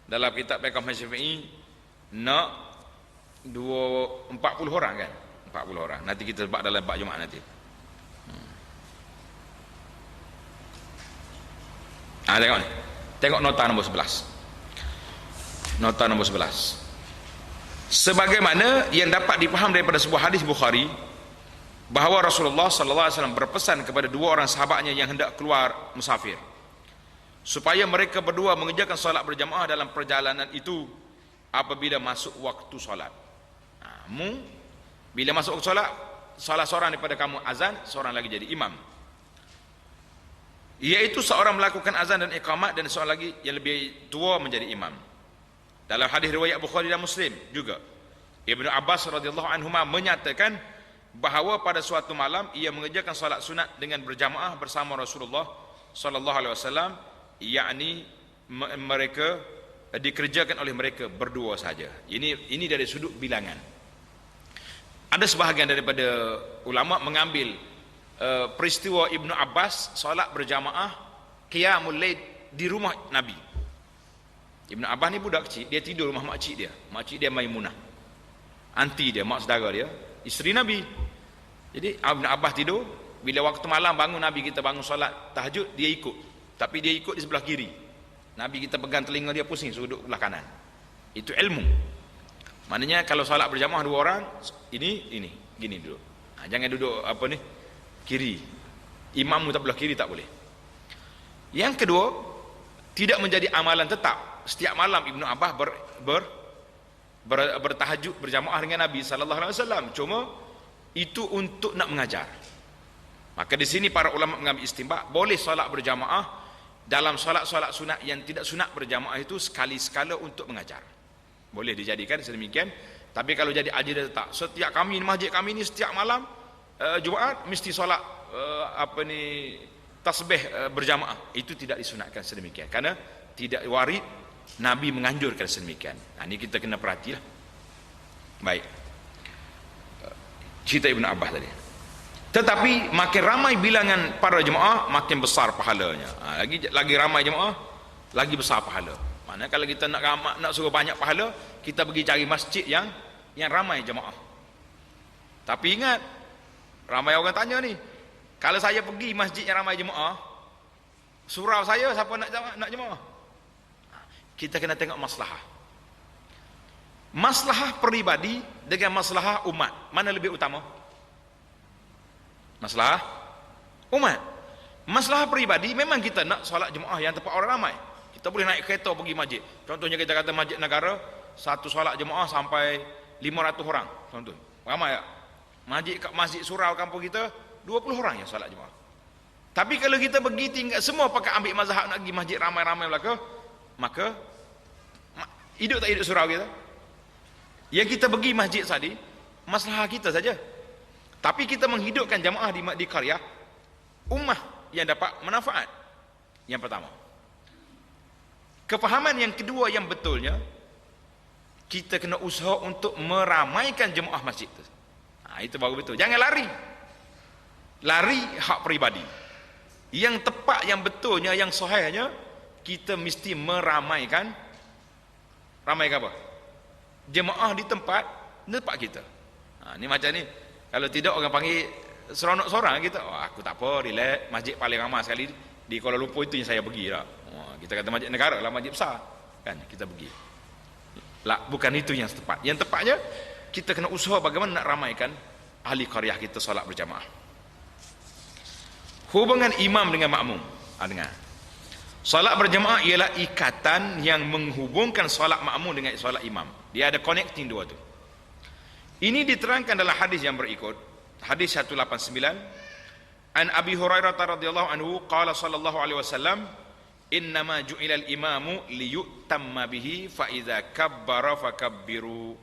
S1: Dalam kitab Fiqh Syafi'i nak 40 orang kan? 40 orang. Nanti kita sebut dalam bab Jumaat nanti. Tengok ni. Tengok nota nombor 11. Nota nombor 11. Sebagaimana yang dapat dipaham daripada sebuah hadis Bukhari, bahawa Rasulullah sallallahu alaihi wasallam berpesan kepada 2 orang sahabatnya yang hendak keluar musafir supaya mereka berdua mengerjakan solat berjamaah dalam perjalanan itu apabila masuk waktu solat. Bila masuk waktu solat, salah seorang daripada kamu azan, seorang lagi jadi imam. Iaitu seorang melakukan azan dan iqamat dan seorang lagi yang lebih tua menjadi imam. Dalam hadis riwayat Bukhari dan Muslim juga, Ibnu Abbas radhiyallahu anhuma menyatakan bahawa pada suatu malam ia mengerjakan solat sunat dengan berjamaah bersama Rasulullah sallallahu alaihi wasallam, yakni mereka dikerjakan oleh mereka berdua saja. Ini dari sudut bilangan. Ada sebahagian daripada ulama mengambil peristiwa Ibnu Abbas solat berjamaah qiyamul lail di rumah Nabi. Ibnu Abbas ni budak kecil, dia tidur rumah makcik dia. Makcik dia Maimunah, anti dia, mak saudara dia, isteri Nabi. Jadi Ibn Abbas tidur, bila waktu malam bangun Nabi kita bangun solat tahajud, dia ikut. Tapi dia ikut di sebelah kiri. Nabi kita pegang telinga dia pusing, suruh duduk belah kanan. Itu ilmu. Maknanya kalau solat berjamaah 2 orang, ini gini duduk. Jangan duduk kiri. Imam tak belah kiri tak boleh. Yang kedua, tidak menjadi amalan tetap. Setiap malam Ibnu Abbas bertahajud berjamaah dengan Nabi sallallahu alaihi wasallam. Cuma itu untuk nak mengajar. Maka di sini para ulama mengambil istinbat, boleh solat berjamaah dalam solat-solat sunat yang tidak sunat berjamaah itu sekali-sekala untuk mengajar. Boleh dijadikan sedemikian. Tapi kalau jadi ajaran tetap, setiap kami masjid kami ni setiap malam Jumaat mesti solat tasbih berjamaah, itu tidak disunatkan sedemikian kerana tidak warid Nabi menganjurkan sedemikian. Ini kita kena perhatilah. Baik, cerita Ibnu Abbas tadi. Tetapi makin ramai bilangan para jemaah, makin besar pahalanya. Lagi ramai jemaah, lagi besar pahala. Maknanya kalau kita nak suruh banyak pahala, kita pergi cari masjid yang ramai jemaah. Tapi ingat, ramai orang tanya ni, kalau saya pergi masjid yang ramai jemaah, surau saya siapa nak jemaah? Kita kena tengok maslahah. Maslahah peribadi dengan maslahah umat, mana lebih utama? Masalah umat. Masalah peribadi memang kita nak solat jemaah yang tempat orang ramai. Kita boleh naik kereta pergi masjid. Contohnya kita kata masjid negara, satu solat jemaah sampai 500 orang. Contoh. Ramai tak? Masjid surau kampung kita 20 orang yang solat jemaah. Tapi kalau kita pergi tinggal semua pakai ambil mazhab nak pergi masjid ramai-ramai belaka, maka hidup tak hidup surau kita. Yang kita pergi masjid tadi masalah kita saja. Tapi kita menghidupkan jemaah di qaryah, ummah yang dapat manfaat. Yang pertama. Kefahaman yang kedua yang betulnya, kita kena usaha untuk meramaikan jemaah masjid itu. Itu baru betul. Jangan lari. Lari hak peribadi. Yang tepat, yang betulnya, yang sahihnya, kita mesti meramaikan. Ramaikan apa? Jemaah di tempat kita. Ni macam ni. Kalau tidak orang panggil seronok seorang kita. Aku tak apa, relax. Masjid paling ramai sekali di Kuala Lumpur itu yang saya pergi lah. Kita kata masjid negara lah, masjid besar. Kan kita pergi. Lah, bukan itu yang tepat. Yang tepatnya kita kena usaha bagaimana nak ramaikan ahli qaryah kita solat berjamaah. Hubungan imam dengan makmum. Dengar. Solat berjamaah ialah ikatan yang menghubungkan solat makmum dengan solat imam. Dia ada connecting dua tu. Ini diterangkan dalam hadis yang berikut. Hadis 189. An Abi Hurairah radhiyallahu anhu qala sallallahu alaihi wasallam, innama ju'ilal imamu liyutamma bihi fa idza kabbara fakabbiru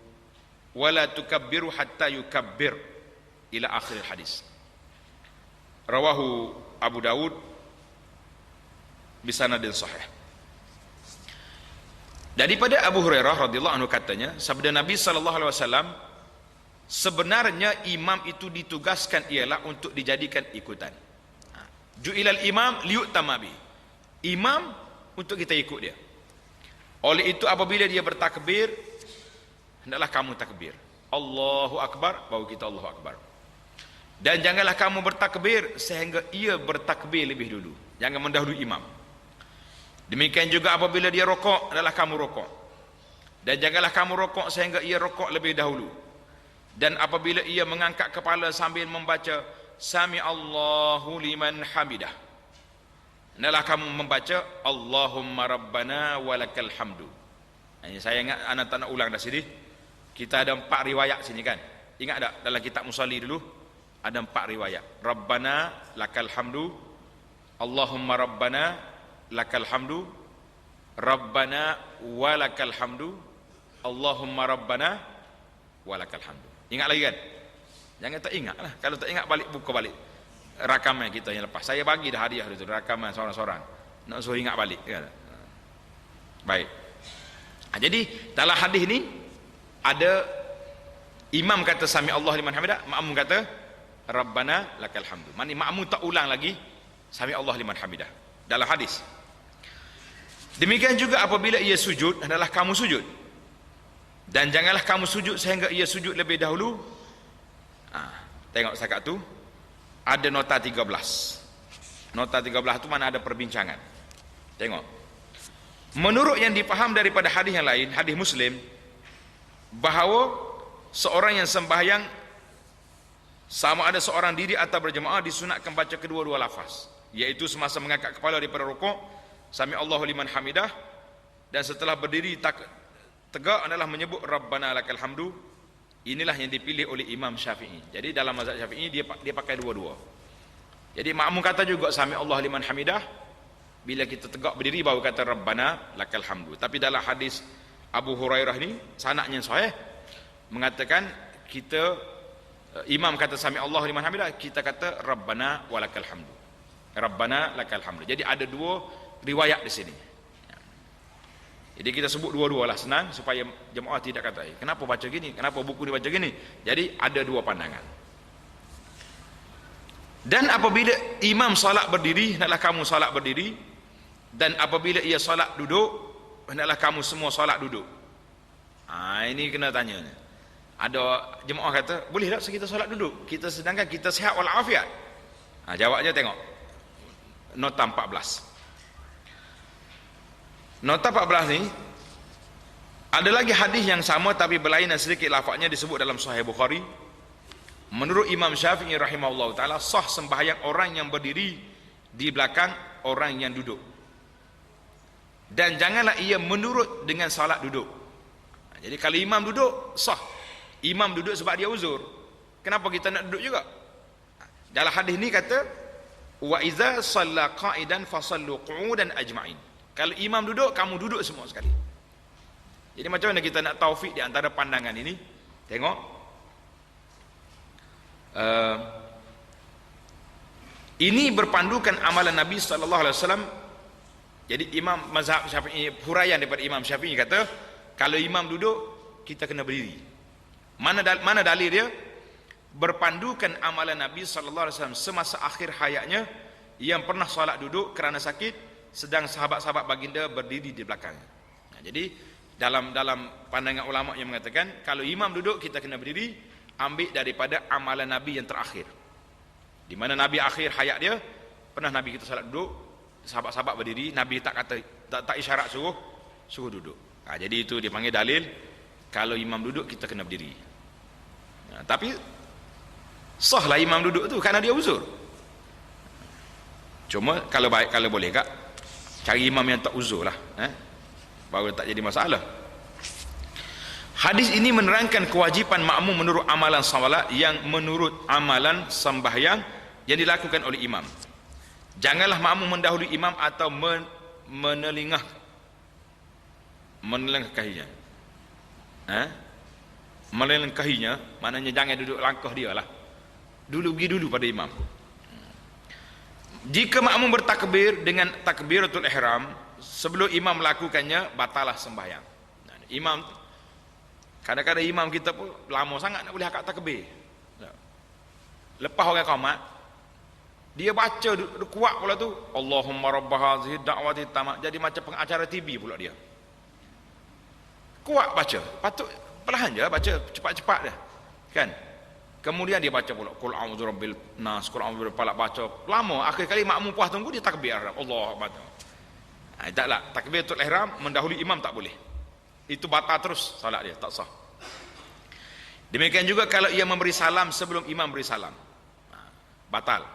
S1: wa la tukabbiru hatta yukabbir ila akhir hadis. Rawahu Abu Dawud bisanadin sahih. Daripada Abu Hurairah radhiyallahu anhu katanya, sabda Nabi sallallahu alaihi wasallam, sebenarnya imam itu ditugaskan ialah untuk dijadikan ikutan. Ju'ilal imam liyutamma bihi. Imam untuk kita ikut dia. Oleh itu apabila dia bertakbir, hendaklah kamu takbir. Allahu Akbar, baru kita Allahu Akbar. Dan janganlah kamu bertakbir sehingga ia bertakbir lebih dulu. Jangan mendahului imam. Demikian juga apabila dia rokok, hendaklah kamu rokok. Dan janganlah kamu rokok sehingga ia rokok lebih dahulu. Dan apabila ia mengangkat kepala sambil membaca Sami Allahu liman hamidah, hendaklah kamu membaca Allahumma rabbana walakal hamdu. Ini saya ingat, anak tak nak ulang dah sini. Kita ada 4 riwayat sini kan. Ingat tak dalam kitab Musalli dulu ada 4 riwayat. Rabbana lakal hamdu, Allahumma rabbana lakal hamdu, Rabbana walakal hamdu, Allahumma rabbana walakal hamdu. Ingat lagi kan? Jangan tak ingat lah. Kalau tak ingat balik buka balik rakaman kita yang lepas. Saya bagi dah hadiah itu rakaman seorang-seorang. Nak suruh ingat balik kan? Baik. Jadi dalam hadis ni ada imam kata sami Allah liman hamidah, makmum kata Rabbana lakal hamdu. Maknanya makmum tak ulang lagi sami Allah liman hamidah dalam hadis. Demikian juga apabila ia sujud, hendaklah kamu sujud. Dan janganlah kamu sujud sehingga ia sujud lebih dahulu. Tengok setakat tu ada nota 13. Nota 13 tu mana ada perbincangan. Tengok. Menurut yang dipaham daripada hadis yang lain, hadis Muslim, bahawa seorang yang sembahyang sama ada seorang diri atau berjemaah disunatkan baca kedua-dua lafaz, iaitu semasa mengangkat kepala daripada rukuk sami Allahu liman hamidah, dan setelah berdiri tegak adalah menyebut Rabbana lakal hamdu. Inilah yang dipilih oleh Imam Syafi'i. Jadi dalam mazhab Syafi'i dia pakai dua-dua. Jadi makmum kata juga sami Allah liman hamidah, bila kita tegak berdiri baru kata Rabbana lakal hamdu. Tapi dalam hadis Abu Hurairah ni sanadnya sahih mengatakan kita imam kata sami Allah liman hamidah, kita kata Rabbana walakal hamdu. Rabbana lakal hamdu. Jadi ada dua riwayat di sini. Jadi kita sebut dua-dua lah, senang supaya jemaah tidak kata, kenapa baca gini, kenapa buku ni baca gini. Jadi ada dua pandangan. Dan apabila imam solat berdiri, hendaklah kamu solat berdiri. Dan apabila ia solat duduk, hendaklah kamu semua solat duduk. Ini kena tanya. Ada jemaah kata, boleh tak kita solat duduk? Kita sedangkan kita sihat walafiat. Jawabnya tengok nota 14. Nota 14 ni ada lagi hadis yang sama tapi berlainan sedikit lafaznya, disebut dalam Sahih Bukhari. Menurut Imam Syafi'i rahimahullah ta'ala, sah sembahyang orang yang berdiri di belakang orang yang duduk. Dan janganlah ia menurut dengan salat duduk. Jadi kalau imam duduk, sah. Imam duduk sebab dia uzur. Kenapa kita nak duduk juga? Dalam hadis ni kata, wa iza shalla qa'idan fasallu qu'udan ajma'in. Kalau imam duduk, kamu duduk semua sekali. Jadi macam mana kita nak taufik di antara pandangan ini? Tengok. Ini berpandukan amalan Nabi sallallahu alaihi wasallam. Jadi imam mazhab Syafi'i, huraian daripada Imam Syafi'i kata, kalau imam duduk, kita kena berdiri. Mana dalil dia? Berpandukan amalan Nabi sallallahu alaihi wasallam semasa akhir hayatnya yang pernah solat duduk kerana sakit, sedang sahabat-sahabat baginda berdiri di belakangnya. Nah, jadi dalam pandangan ulama yang mengatakan kalau imam duduk kita kena berdiri, ambil daripada amalan Nabi yang terakhir. Di mana Nabi akhir hayat dia pernah Nabi kita solat duduk, sahabat-sahabat berdiri, Nabi tak kata tak isyarat suruh duduk. Nah, jadi itu dipanggil dalil kalau imam duduk kita kena berdiri. Nah, tapi sahlah imam duduk tu kerana dia uzur. Cuma kalau boleh kak, cari imam yang tak uzur lah, baru tak jadi masalah. Hadis ini menerangkan kewajipan makmum menurut amalan salat yang menurut amalan sembahyang yang dilakukan oleh imam. Janganlah makmum mendahului imam atau menelengkahinya. Melengkahinya maknanya jangan duduk langkah dia lah. Pergi dulu pada imam. Jika makmum bertakbir dengan takbiratul ihram sebelum imam melakukannya, batalah sembahyang. Nah, imam kadang-kadang imam kita pun lama sangat nak boleh akad takbir. Lepas orang qamat, dia baca kuat pula tu, Allahumma rabb hadhihi da'wati tamat, jadi macam pengacara TV pula dia. Kuat baca, patut perlahan je baca, cepat-cepat dia. Kan? Kemudian dia baca pula qul a'udzu birabbil nas, qul a'udzu birabbil falaq, baca lama, akhir kali makmum puas tunggu dia takbir Allah Akbar. Taklah takbiratul ihram mendahului imam tak boleh. Itu batal terus salat dia, tak sah. Demikian juga kalau ia memberi salam sebelum imam beri salam, batal.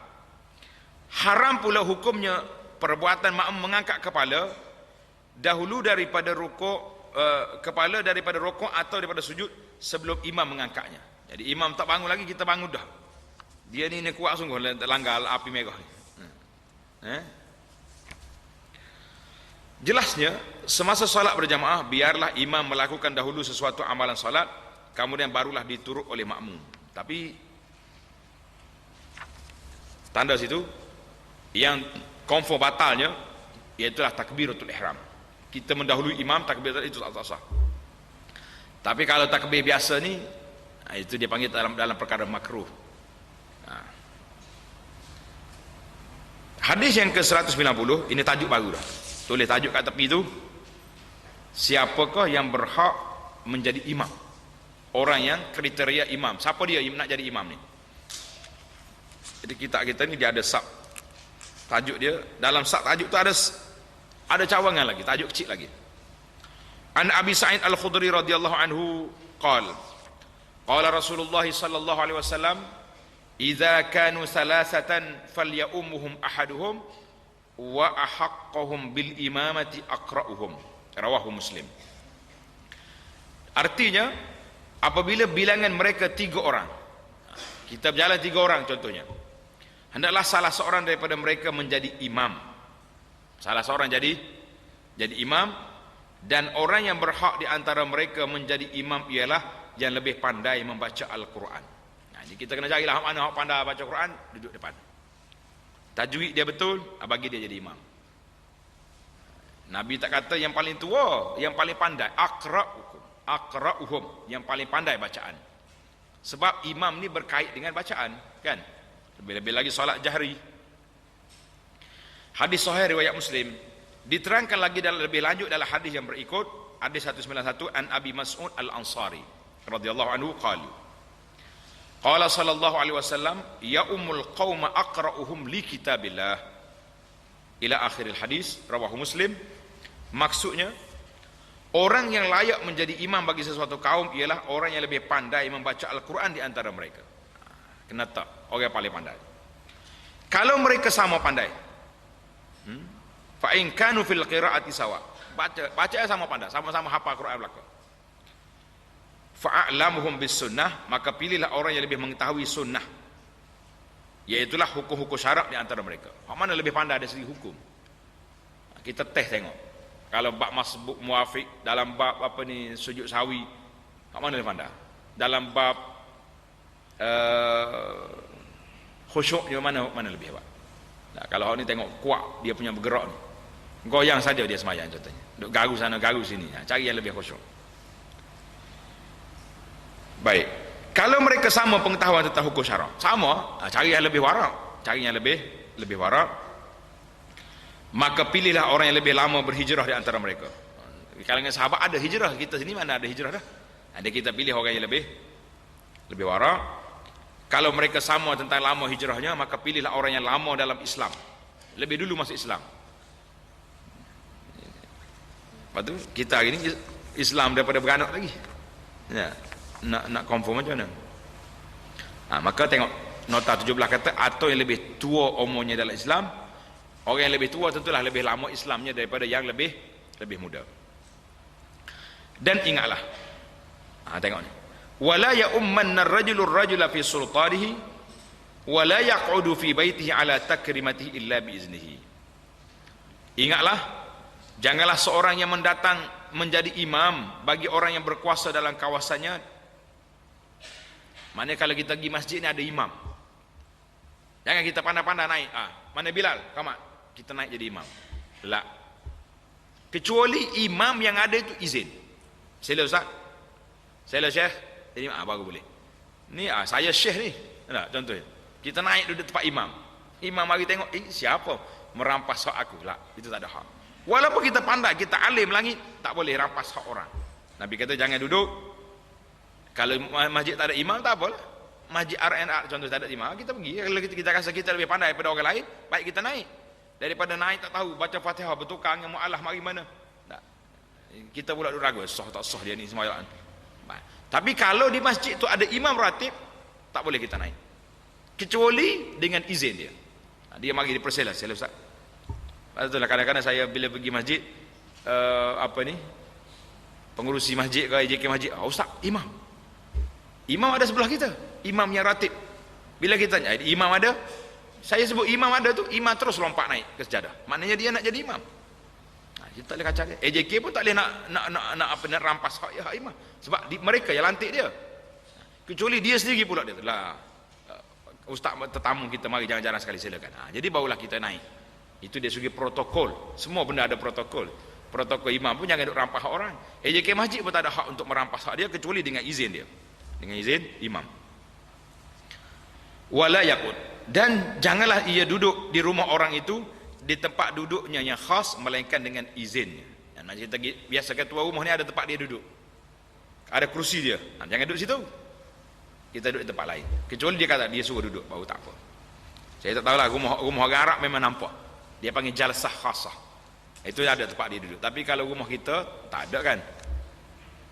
S1: Haram pula hukumnya perbuatan makmum mengangkat kepala dahulu daripada rukuk, kepala daripada rukuk atau daripada sujud sebelum imam mengangkatnya. Jadi imam tak bangun lagi, kita bangun dah. Dia ni kuat sungguh langgar api merah ni. Jelasnya semasa solat berjamaah biarlah imam melakukan dahulu sesuatu amalan solat, kemudian barulah diturut oleh makmum. Tapi tanda situ yang confirm batalnya iaitulah takbiratul ihram. Kita mendahului imam, takbiratul itu tak sah. Tapi kalau takbir biasa ni, itu dia panggil dalam perkara makruh. Hadis yang ke-190, ini tajuk baru dah. Tulis tajuk kat tepi tu, siapakah yang berhak menjadi imam? Orang yang kriteria imam. Siapa dia nak jadi imam ni? Jadi kita ni dia ada sub tajuk dia. Dalam sub tajuk tu ada cawangan lagi, tajuk kecil lagi. An Abi Sa'id Al-Khudri radhiyallahu anhu qala Rasulullah sallallahu alaihi wasallam, idza kanu salasatan falyummuhum ahaduhum wa ahaqqahum bil imamati aqra'uhum. Rawahu Muslim. Artinya apabila bilangan mereka 3 orang, kita berjalan 3 orang contohnya, hendaklah salah seorang daripada mereka menjadi imam. Salah seorang jadi imam, dan orang yang berhak di antara mereka menjadi imam ialah yang lebih pandai membaca Al-Quran. Nah, jadi kita kena carilah mana hak pandai baca Quran, duduk depan. Tajwid dia betul, bagi dia jadi imam. Nabi tak kata yang paling tua, yang paling pandai, aqra'uhum, yang paling pandai bacaan. Sebab imam ni berkait dengan bacaan, kan? Lebih-lebih lagi solat jahri. Hadis sahih riwayat Muslim. Diterangkan lagi lebih lanjut dalam hadis yang berikut, hadis 191 an Abi Mas'ud Al-Ansari radhiyallahu anhu qala sallallahu alaihi wasallam ya ummul qauma aqra'uhum li kitabillah ila akhiril hadis, rawahu Muslim. Maksudnya orang yang layak menjadi imam bagi sesuatu kaum ialah orang yang lebih pandai membaca Al-Quran di antara mereka. Kena tak orang paling pandai. Kalau mereka sama pandai, fa in kanu fil qiraati sawa, baca sama pandai, sama-sama hafal Quran belaka. Fa'alamuhum bis sunnah, maka pilihlah orang yang lebih mengetahui sunnah, iaitulah hukum-hukum syarak di antara mereka. Hak mana lebih pandai dari segi hukum? Kita tengok. Kalau bab masbuk muafiq, dalam bab apa ni sujud sawi, hak mana lebih pandai? Dalam bab khusyuk dia mana lebih hebat? Nah, kalau hak ni tengok kuat dia punya bergerak ni. Goyang saja dia semayang contohnya. Duk garu sana garu sini. Cari yang lebih khusyuk. Baik. Kalau mereka sama pengetahuan tentang hukum syarak, sama, cari yang lebih warak, cari yang lebih warak. Maka pilihlah orang yang lebih lama berhijrah di antara mereka. Di kalangan sahabat ada hijrah, kita sini mana ada hijrah dah. Ada, kita pilih orang yang lebih warak. Kalau mereka sama tentang lama hijrahnya, maka pilihlah orang yang lama dalam Islam, lebih dulu masuk Islam. Lepas tu kita hari ni Islam daripada beranak lagi. Ya. Nak confirm macam mana? Maka tengok nota 17 kata atau yang lebih tua umurnya dalam Islam. Orang yang lebih tua tentulah lebih lama Islamnya daripada yang lebih muda. Dan ingatlah, tengok ni, wala ya ummanna ar-rajulu ar-rajula fi sultanihi wala yaq'udu fi baitihi ala takrimatihi illa bi iznihi. Ingatlah, janganlah seorang yang mendatang menjadi imam bagi orang yang berkuasa dalam kawasannya. Mana kalau kita pergi masjid ni ada imam, jangan kita pandai-pandai naik. Mana Bilal, kamat kita naik jadi imam. La. Kecuali imam yang ada itu izin. Sila Ustaz, sila Syekh, jadi baru boleh. Ni saya Syekh ni. Nah, contohnya kita naik duduk tempat imam. Imam mari tengok, siapa merampas hak aku? La, itu tak ada hak. Walaupun kita pandai, kita alim langit, tak boleh rampas hak orang. Nabi kata jangan duduk. Kalau masjid tak ada imam, tak apalah. Masjid RNR contoh tak ada imam, kita pergi. Kalau kita rasa kita lebih pandai daripada orang lain, baik kita naik. Daripada naik tak tahu, baca Fatihah bertukar dengan mu'alah mari mana. Tak. Kita pula ragu, sah tak sah dia ni sembahyang. Tapi kalau di masjid tu ada imam ratib, tak boleh kita naik. Kecuali dengan izin dia. Dia mari dipersilah, sila Ustaz. Itulah kadang-kadang saya bila pergi masjid, pengurusi masjid ke AJK masjid, Ustaz, imam ada sebelah kita, imam yang ratib. Bila kita tanya imam ada, saya sebut imam ada tu, imam terus lompat naik ke sejadah, maknanya dia nak jadi imam. Kita tak boleh kacau dia. AJK pun tak boleh nak rampas hak imam, sebab mereka yang lantik dia. Kecuali dia sendiri pula dia lah, Ustaz tetamu kita mari jangan-jangan sekali silakan. Jadi barulah kita naik. Itu dia segi protokol, semua benda ada protokol. Protokol imam pun jangan duk rampas hak orang. AJK masjid pun tak ada hak untuk merampas hak dia kecuali dengan izin dia, dengan izin imam. Wala yaqud, dan janganlah ia duduk di rumah orang itu di tempat duduknya yang khas melainkan dengan izinnya. Dan kita biasa ketua rumah ni ada tempat dia duduk, ada kerusi dia, jangan duduk situ, kita duduk di tempat lain. Kecuali dia kata dia suruh duduk, baru tak apa. Saya tak tahulah, rumah orang Arab memang nampak dia panggil jalsah khasah, itu ada tempat dia duduk. Tapi kalau rumah kita tak ada kan.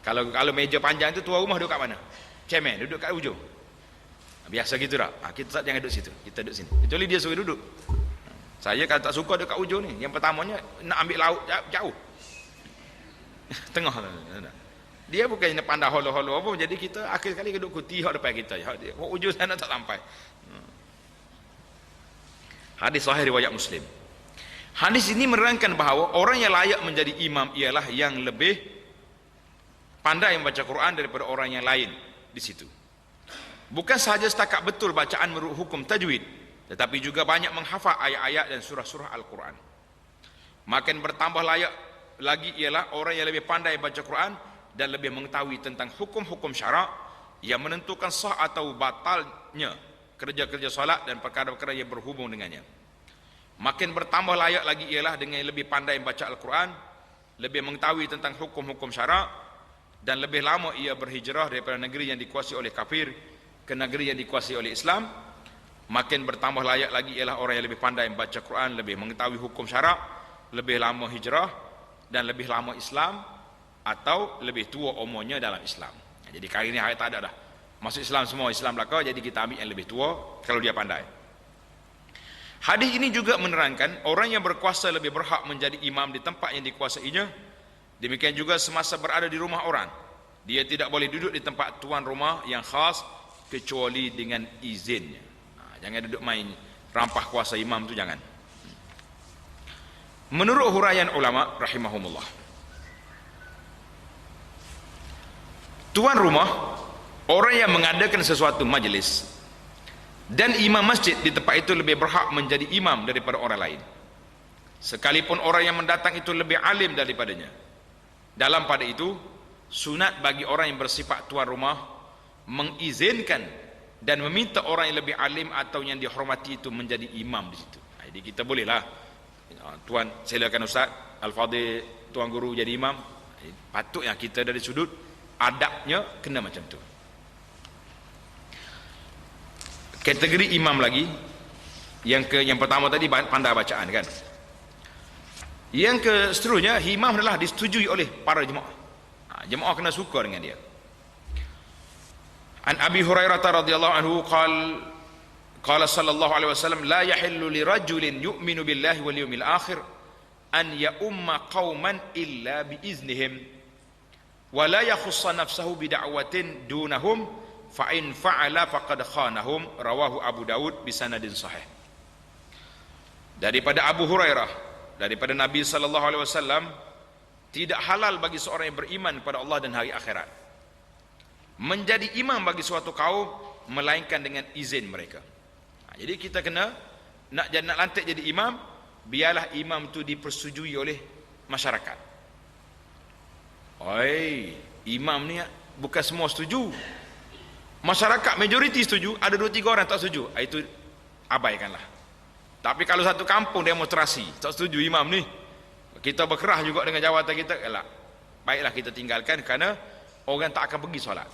S1: Kalau meja panjang tu tua rumah duduk kat mana? Chairman duduk kat ujung. Biasa gitu tak? Kita tak, jangan duduk situ, kita duduk sini. Kecuali dia suruh duduk. Saya kalau tak suka duduk kat ujung ni. Yang pertamanya nak ambil laut jauh. Tengah. Dia bukan nak pandai holo-holo apa, jadi kita akhir sekali duduk kuti hak depan kita. Hak ujung sana tak sampai. Hadis sahih riwayat Muslim. Hadis ini menerangkan bahawa orang yang layak menjadi imam ialah yang lebih pandai membaca Quran daripada orang yang lain di situ. Bukan sahaja setakat betul bacaan menurut hukum tajwid, tetapi juga banyak menghafal ayat-ayat dan surah-surah Al-Quran. Makin bertambah layak lagi ialah orang yang lebih pandai baca Quran dan lebih mengetahui tentang hukum-hukum syarak yang menentukan sah atau batalnya kerja-kerja solat dan perkara-perkara yang berhubung dengannya. Makin bertambah layak lagi ialah dengan lebih pandai membaca Al-Quran, lebih mengetahui tentang hukum-hukum syarak, dan lebih lama ia berhijrah daripada negeri yang dikuasai oleh kafir ke negeri yang dikuasai oleh Islam. Makin bertambah layak lagi ialah orang yang lebih pandai membaca Quran, lebih mengetahui hukum syarak, lebih lama hijrah, dan lebih lama Islam, atau lebih tua umurnya dalam Islam. Jadi kali ini ayat tak ada dah. masuk Islam semua Islam belaka, jadi kita ambil yang lebih tua kalau dia pandai. Hadis ini juga menerangkan orang yang berkuasa lebih berhak menjadi imam di tempat yang dikuasainya. Demikian juga semasa berada di rumah orang, dia tidak boleh duduk di tempat tuan rumah yang khas kecuali dengan izinnya. Jangan duduk main rampah kuasa imam tu, jangan. Menurut huraian ulama rahimahumullah, tuan rumah, orang yang mengadakan sesuatu majlis, dan imam masjid di tempat itu lebih berhak menjadi imam daripada orang lain, sekalipun orang yang mendatang itu lebih alim daripadanya. Dalam pada itu, sunat bagi orang yang bersifat tuan rumah mengizinkan dan meminta orang yang lebih alim atau yang dihormati itu menjadi imam di situ. Jadi kita bolehlah, tuan silakan Ustaz Al-Fadhil, tuan guru jadi imam. Patutnya kita dari sudut adabnya kena macam tu. Kategori imam lagi, yang pertama tadi pandai bacaan kan. Yang ke seterusnya, imam adalah disetujui oleh para jemaah. Jemaah kena suka dengan dia. An Abi Hurairah radhiyallahu anhu qala sallallahu alaihi wasallam, la yahillu li rajulin yu'minu billahi wal yawmil akhir an ya'umma qauman illa bi iznihim wa la yakhussa nafsahu bi da'watin dunahum fa in fa'ala faqad khanahum, rawahu Abu Daud bi sanadin sahih. Daripada Abu Hurairah, daripada Nabi sallallahu alaihi wasallam, tidak halal bagi seorang yang beriman kepada Allah dan hari akhirat menjadi imam bagi suatu kaum melainkan dengan izin mereka. Jadi kita kena nak lantik jadi imam, biarlah imam tu dipersetujui oleh masyarakat. Oi, imam ni bukan semua setuju. Masyarakat majoriti setuju, ada 2-3 orang tak setuju, itu abaikanlah. Tapi kalau satu kampung demonstrasi tak setuju imam ni, kita berkerah juga dengan jawatan kita, baiklah kita tinggalkan, kerana orang tak akan pergi solat.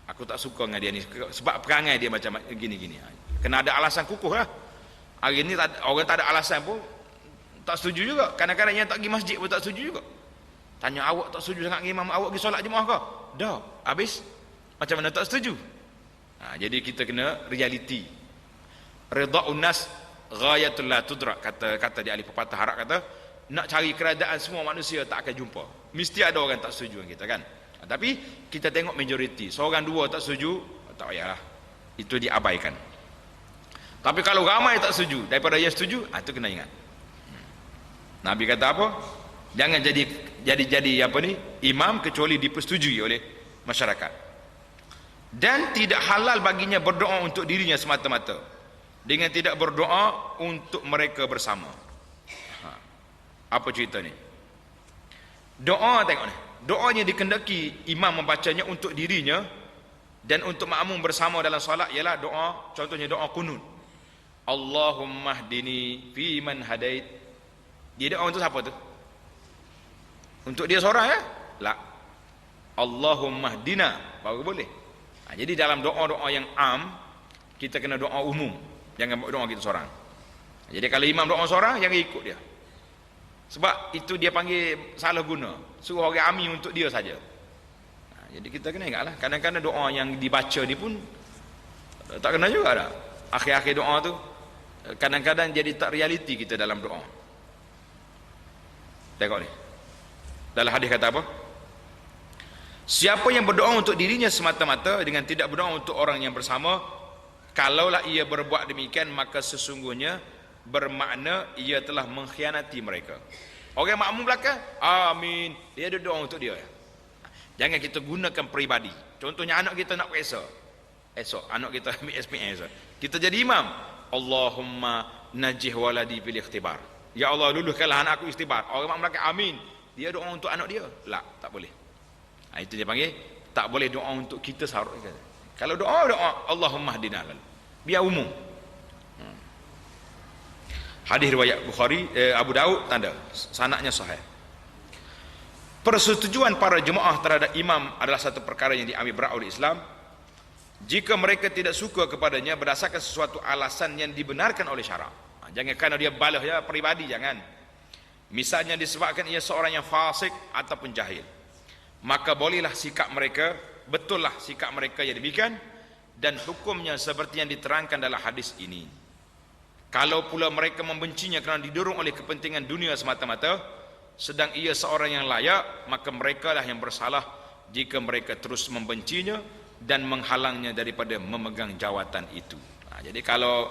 S1: Aku tak suka dengan dia ni sebab perangai dia macam gini-gini. Kena ada alasan kukuh lah. Hari ni orang tak ada alasan pun tak setuju juga. Kadang-kadang yang tak pergi masjid pun tak setuju juga. Tanya, awak tak setuju sangat dengan imam, awak pergi solat jemaah ke? Dah, habis macam mana tak setuju? Jadi kita kena realiti. Ridha'un nas ghayatul la tudrak, kata di ahli pepatah Arab, kata nak cari keredaan semua manusia tak akan jumpa, mesti ada orang tak setuju dengan kita kan. Tapi kita tengok majoriti, seorang dua tak setuju, tak payahlah, itu diabaikan. Tapi kalau ramai tak setuju daripada yang setuju, itu kena ingat. Nabi kata apa? Jangan jadi apa ni, imam kecuali dipersetujui oleh masyarakat. Dan tidak halal baginya berdoa untuk dirinya semata-mata, dengan tidak berdoa untuk mereka bersama. Apa cerita ni? Doa, tengok ni, doanya dikendaki imam membacanya untuk dirinya dan untuk makmum bersama dalam solat, ialah doa, contohnya doa kunut. Allahumma hdini fi man hadait. Dia doa untuk siapa tu? Untuk dia seorang ya? La. Allahumma hdina baru boleh. Jadi dalam doa-doa yang am, kita kena doa umum, jangan doa kita seorang. Jadi kalau imam doa seorang, jangan ikut dia, sebab itu dia panggil salah guna, suruh orang amin untuk dia saja. Jadi kita kena ingatlah, kadang-kadang doa yang dibaca ni pun tak kena juga dah. Akhir-akhir doa tu kadang-kadang jadi tak realiti kita dalam doa. Tengok ni, dalam hadis kata apa? Siapa yang berdoa untuk dirinya semata-mata dengan tidak berdoa untuk orang yang bersama, kalaulah ia berbuat demikian, maka sesungguhnya bermakna ia telah mengkhianati mereka. Orang makmum belakang, amin, dia ada doa untuk dia. Jangan kita gunakan peribadi. Contohnya anak kita nak puasa, esok anak kita ambil SPS, kita jadi imam, Allahumma najih waladi bil ikhtibar, ya Allah luluskanlah anak aku ikhtibar. Orang makmum belakang, amin, dia doa untuk anak dia. La, tak boleh. Itu dia panggil tak boleh doa untuk kita sarut. Kalau doa Allahumma hdina, biar umum. Hadis riwayat Bukhari, Abu Daud, tanda sanadnya sahih. Persetujuan para jemaah terhadap imam adalah satu perkara yang diambil berat oleh Islam jika mereka tidak suka kepadanya berdasarkan sesuatu alasan yang dibenarkan oleh syarak. Jangan kerana dia balah ya peribadi, jangan. Misalnya disebabkan ia seorang yang fasik ataupun jahil, maka bolehlah sikap mereka betullah sikap mereka yang demikian dan hukumnya seperti yang diterangkan dalam hadis ini. Kalau pula mereka membencinya kerana didorong oleh kepentingan dunia semata-mata, sedang ia seorang yang layak, maka merekalah yang bersalah jika mereka terus membencinya dan menghalangnya daripada memegang jawatan itu. Jadi kalau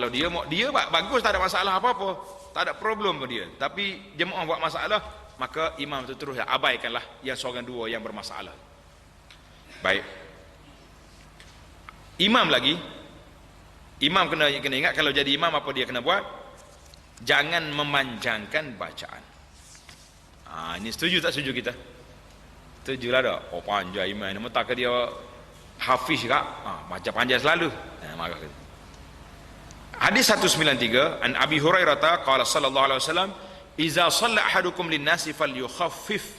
S1: dia bagus, tak ada masalah apa-apa, tak ada problem pun dia. Tapi jemaah buat masalah, maka imam itu terus abaikanlah yang seorang dua yang bermasalah. Baik. Imam lagi, imam kena ingat kalau jadi imam apa dia kena buat? Jangan memanjangkan bacaan. Ini setuju tak setuju kita? Setujulah dah. Oh panjang imam ni, tak dia hafiz kak? Baca panjang selalu. Maka hadis 193 an Abi Hurairah qala sallallahu alaihi wasallam, "Idza shalla ahadukum lin-nasi falyukhaffif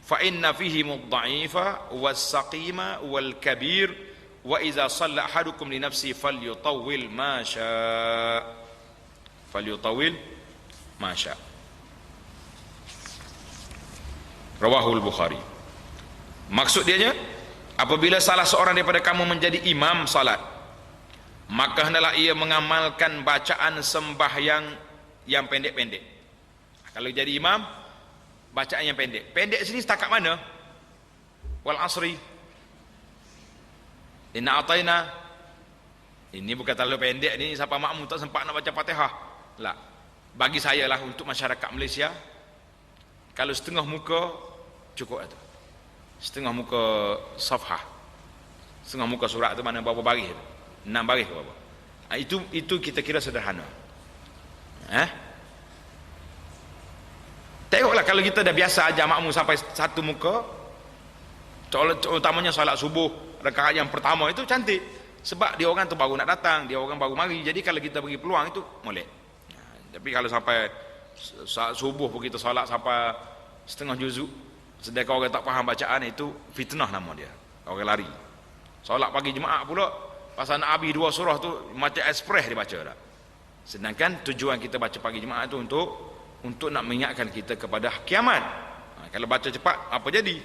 S1: fa inna fihi mudha'ifa was-saqima wal-kabir wa idza shalla ahadukum li nafsi falyutawwil ma syaa." Falyutawwil ma syaa. Rawahul Bukhari. Maksud dianya, apabila salah seorang daripada kamu menjadi imam salat, maka hendaklah ia mengamalkan bacaan sembahyang yang pendek-pendek. Kalau jadi imam, bacaan yang pendek. Pendek sini setakat mana? Wal asri, inna ataina. Ini bukan terlalu pendek ni, siapa makmum tak sempat nak baca Fatihah. Lah. Bagi saya lah, untuk masyarakat Malaysia, kalau setengah muka cukup itu. Setengah muka safhah. Setengah muka surat tu mana berapa baris? 6 baris ke berapa? Itu kita kira sederhana. Tengoklah kalau kita dah biasa ajar makmum sampai satu muka, utamanya solat subuh rakaat yang pertama itu cantik, sebab dia orang tu baru nak datang, dia orang baru mari. Jadi kalau kita bagi peluang itu molek. Tapi kalau sampai subuh pun kita solat sampai setengah juzuk, sedangkan orang tak faham bacaan, itu fitnah nama dia, orang lari. Solat pagi jemaah pula pasal nak habis 2 surah tu macam ekspres dia baca dah. Sedangkan tujuan kita baca pagi jemaah tu untuk nak mengingatkan kita kepada kiamat. Kalau baca cepat apa jadi?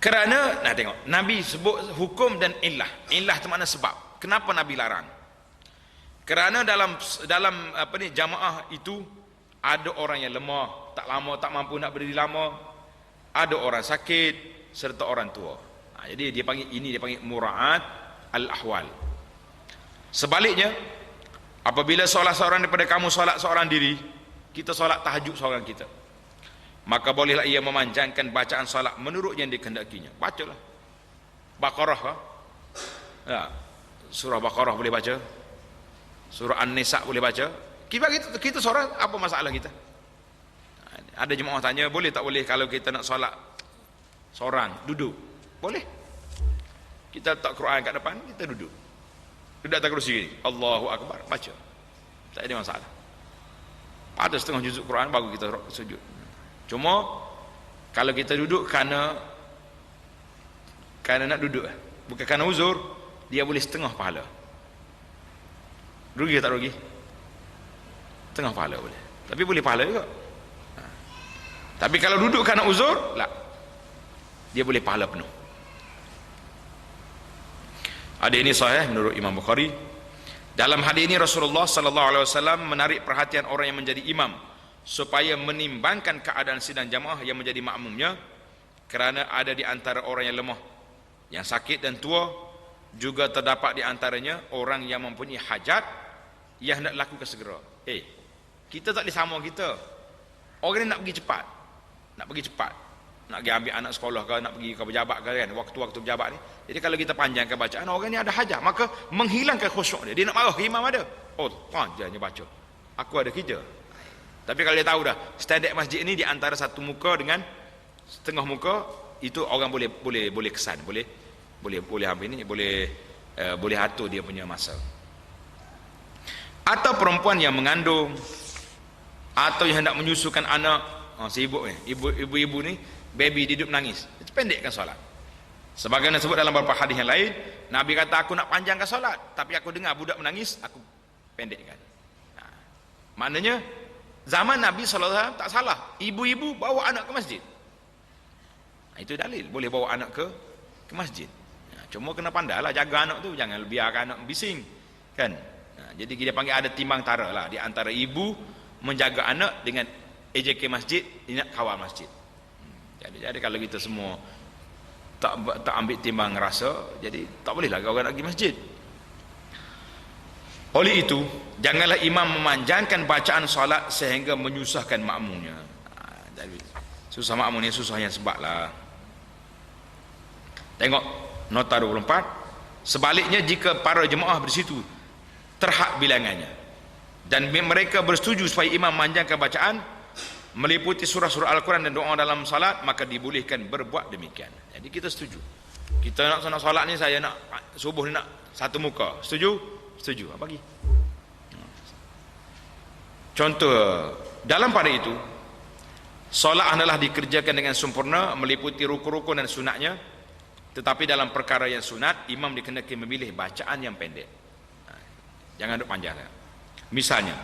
S1: Kerana tengok Nabi sebut hukum dan illah. Illah tu makna sebab. Kenapa Nabi larang? Kerana dalam jamaah itu ada orang yang lemah, tak mampu nak berdiri lama, ada orang sakit serta orang tua. Jadi dia panggil mura'at al-ahwal. Sebaliknya, apabila salah seorang daripada kamu solat seorang diri, kita solat tahajud seorang kita, maka bolehlah ia memanjangkan bacaan solat menurut yang dikehendakinya. Bacalah Baqarah ya, surah Baqarah boleh baca, surah An-Nisa boleh baca. Kita seorang, apa masalah kita? Ada jemaah tanya, boleh tak boleh kalau kita nak solat seorang duduk? Boleh. Kita letak Quran kat depan, kita duduk atas kerusi, Allahu Akbar, baca, tak ada masalah. Pada setengah juzuk Quran baru kita sujud. Cuma kalau kita duduk kerana nak duduk, bukan kerana uzur, dia boleh setengah pahala. Rugi tak rugi? Setengah pahala boleh, tapi boleh pahala juga. Tapi kalau duduk kerana uzur, lah, dia boleh pahala penuh. Hadis ini sahih menurut Imam Bukhari. Dalam hadis ini Rasulullah sallallahu alaihi wasallam menarik perhatian orang yang menjadi imam supaya menimbangkan keadaan sidang jamaah yang menjadi makmumnya, kerana ada di antara orang yang lemah, yang sakit dan tua, juga terdapat di antaranya orang yang mempunyai hajat yang hendak lakukan segera. Kita tak boleh sama kita. Orang ni nak pergi cepat, nak pergi ambil anak sekolah ke, nak pergi ke pejabat ke, kan, waktu-waktu pejabat ni. Jadi kalau kita panjangkan bacaan, orang ni ada hajat, maka menghilangkan khusyuk dia. Dia nak marah, imam ada, panjangnya baca, aku ada kerja. Tapi kalau dia tahu dah standard masjid ni di antara satu muka dengan setengah muka, itu orang boleh kesan, boleh hampir ni, boleh atur dia punya masa. Atau perempuan yang mengandung, atau yang hendak menyusukan anak, sibuk ni, ibu-ibu ni, baby dia duduk menangis, pendekkan solat. Sebagaimana disebut dalam beberapa hadis yang lain, Nabi kata, aku nak panjangkan solat, tapi aku dengar budak menangis, aku pendekkan. Maknanya zaman Nabi SAW tak salah, ibu-ibu bawa anak ke masjid. Itu dalil boleh bawa anak ke masjid. Cuma kena pandailah jaga anak tu, jangan biarkan anak bising kan. Jadi kita panggil ada timbang tara lah di antara ibu menjaga anak dengan AJK masjid, nak kawal masjid. Jadi kalau kita semua tak ambil timbang rasa, jadi tak bolehlah orang nak pergi masjid. Oleh itu, janganlah imam memanjangkan bacaan solat sehingga menyusahkan makmumnya. Jadi susah makmum ni susah yang sebab lah. Tengok nota 24. Sebaliknya, jika para jemaah bersitu terhad bilangannya dan mereka bersetuju supaya imam memanjangkan bacaan meliputi surah-surah Al-Quran dan doa dalam salat, maka dibolehkan berbuat demikian. Jadi kita setuju. Kita nak salat ni, saya nak subuh ni nak satu muka. Setuju? Setuju. Bagi. Contoh dalam pada itu, solat adalah dikerjakan dengan sempurna meliputi rukun-rukun dan sunatnya. Tetapi dalam perkara yang sunat, imam dikenakan memilih bacaan yang pendek. Jangan duk panjang. Misalnya,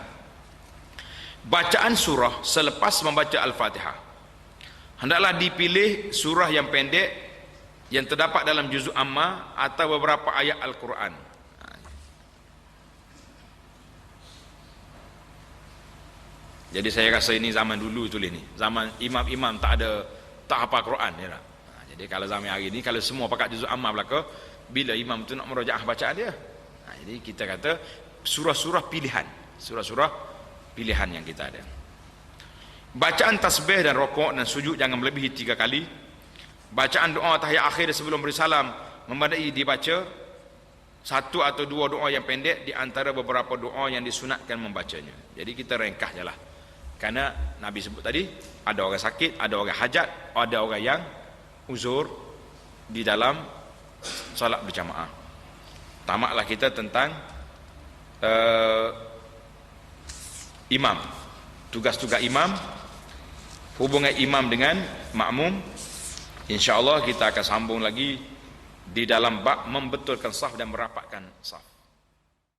S1: bacaan surah selepas membaca Al-Fatihah, hendaklah dipilih surah yang pendek yang terdapat dalam juzuk amma atau beberapa ayat Al-Quran. Jadi saya rasa ini zaman dulu tulis ni. Zaman imam-imam tak hafal Quran dia lah. Jadi kalau zaman hari ni, kalau semua pakai juzuk amma belaka, bila imam tu nak merajaah bacaan dia. Jadi kita kata surah-surah pilihan. Surah-surah pilihan yang kita ada. Bacaan tasbih dan rokok dan sujud jangan melebihi 3 kali. Bacaan doa tahiyat akhir sebelum beri salam memadai dibaca 1 atau 2 doa yang pendek di antara beberapa doa yang disunatkan membacanya. Jadi kita ringkas je lah. Karena Nabi sebut tadi, ada orang sakit, ada orang hajat, ada orang yang uzur di dalam salat berjamaah. Tamatlah kita tentang imam, tugas-tugas imam, hubungan imam dengan makmum. InsyaAllah kita akan sambung lagi di dalam bab membetulkan saf dan merapatkan saf.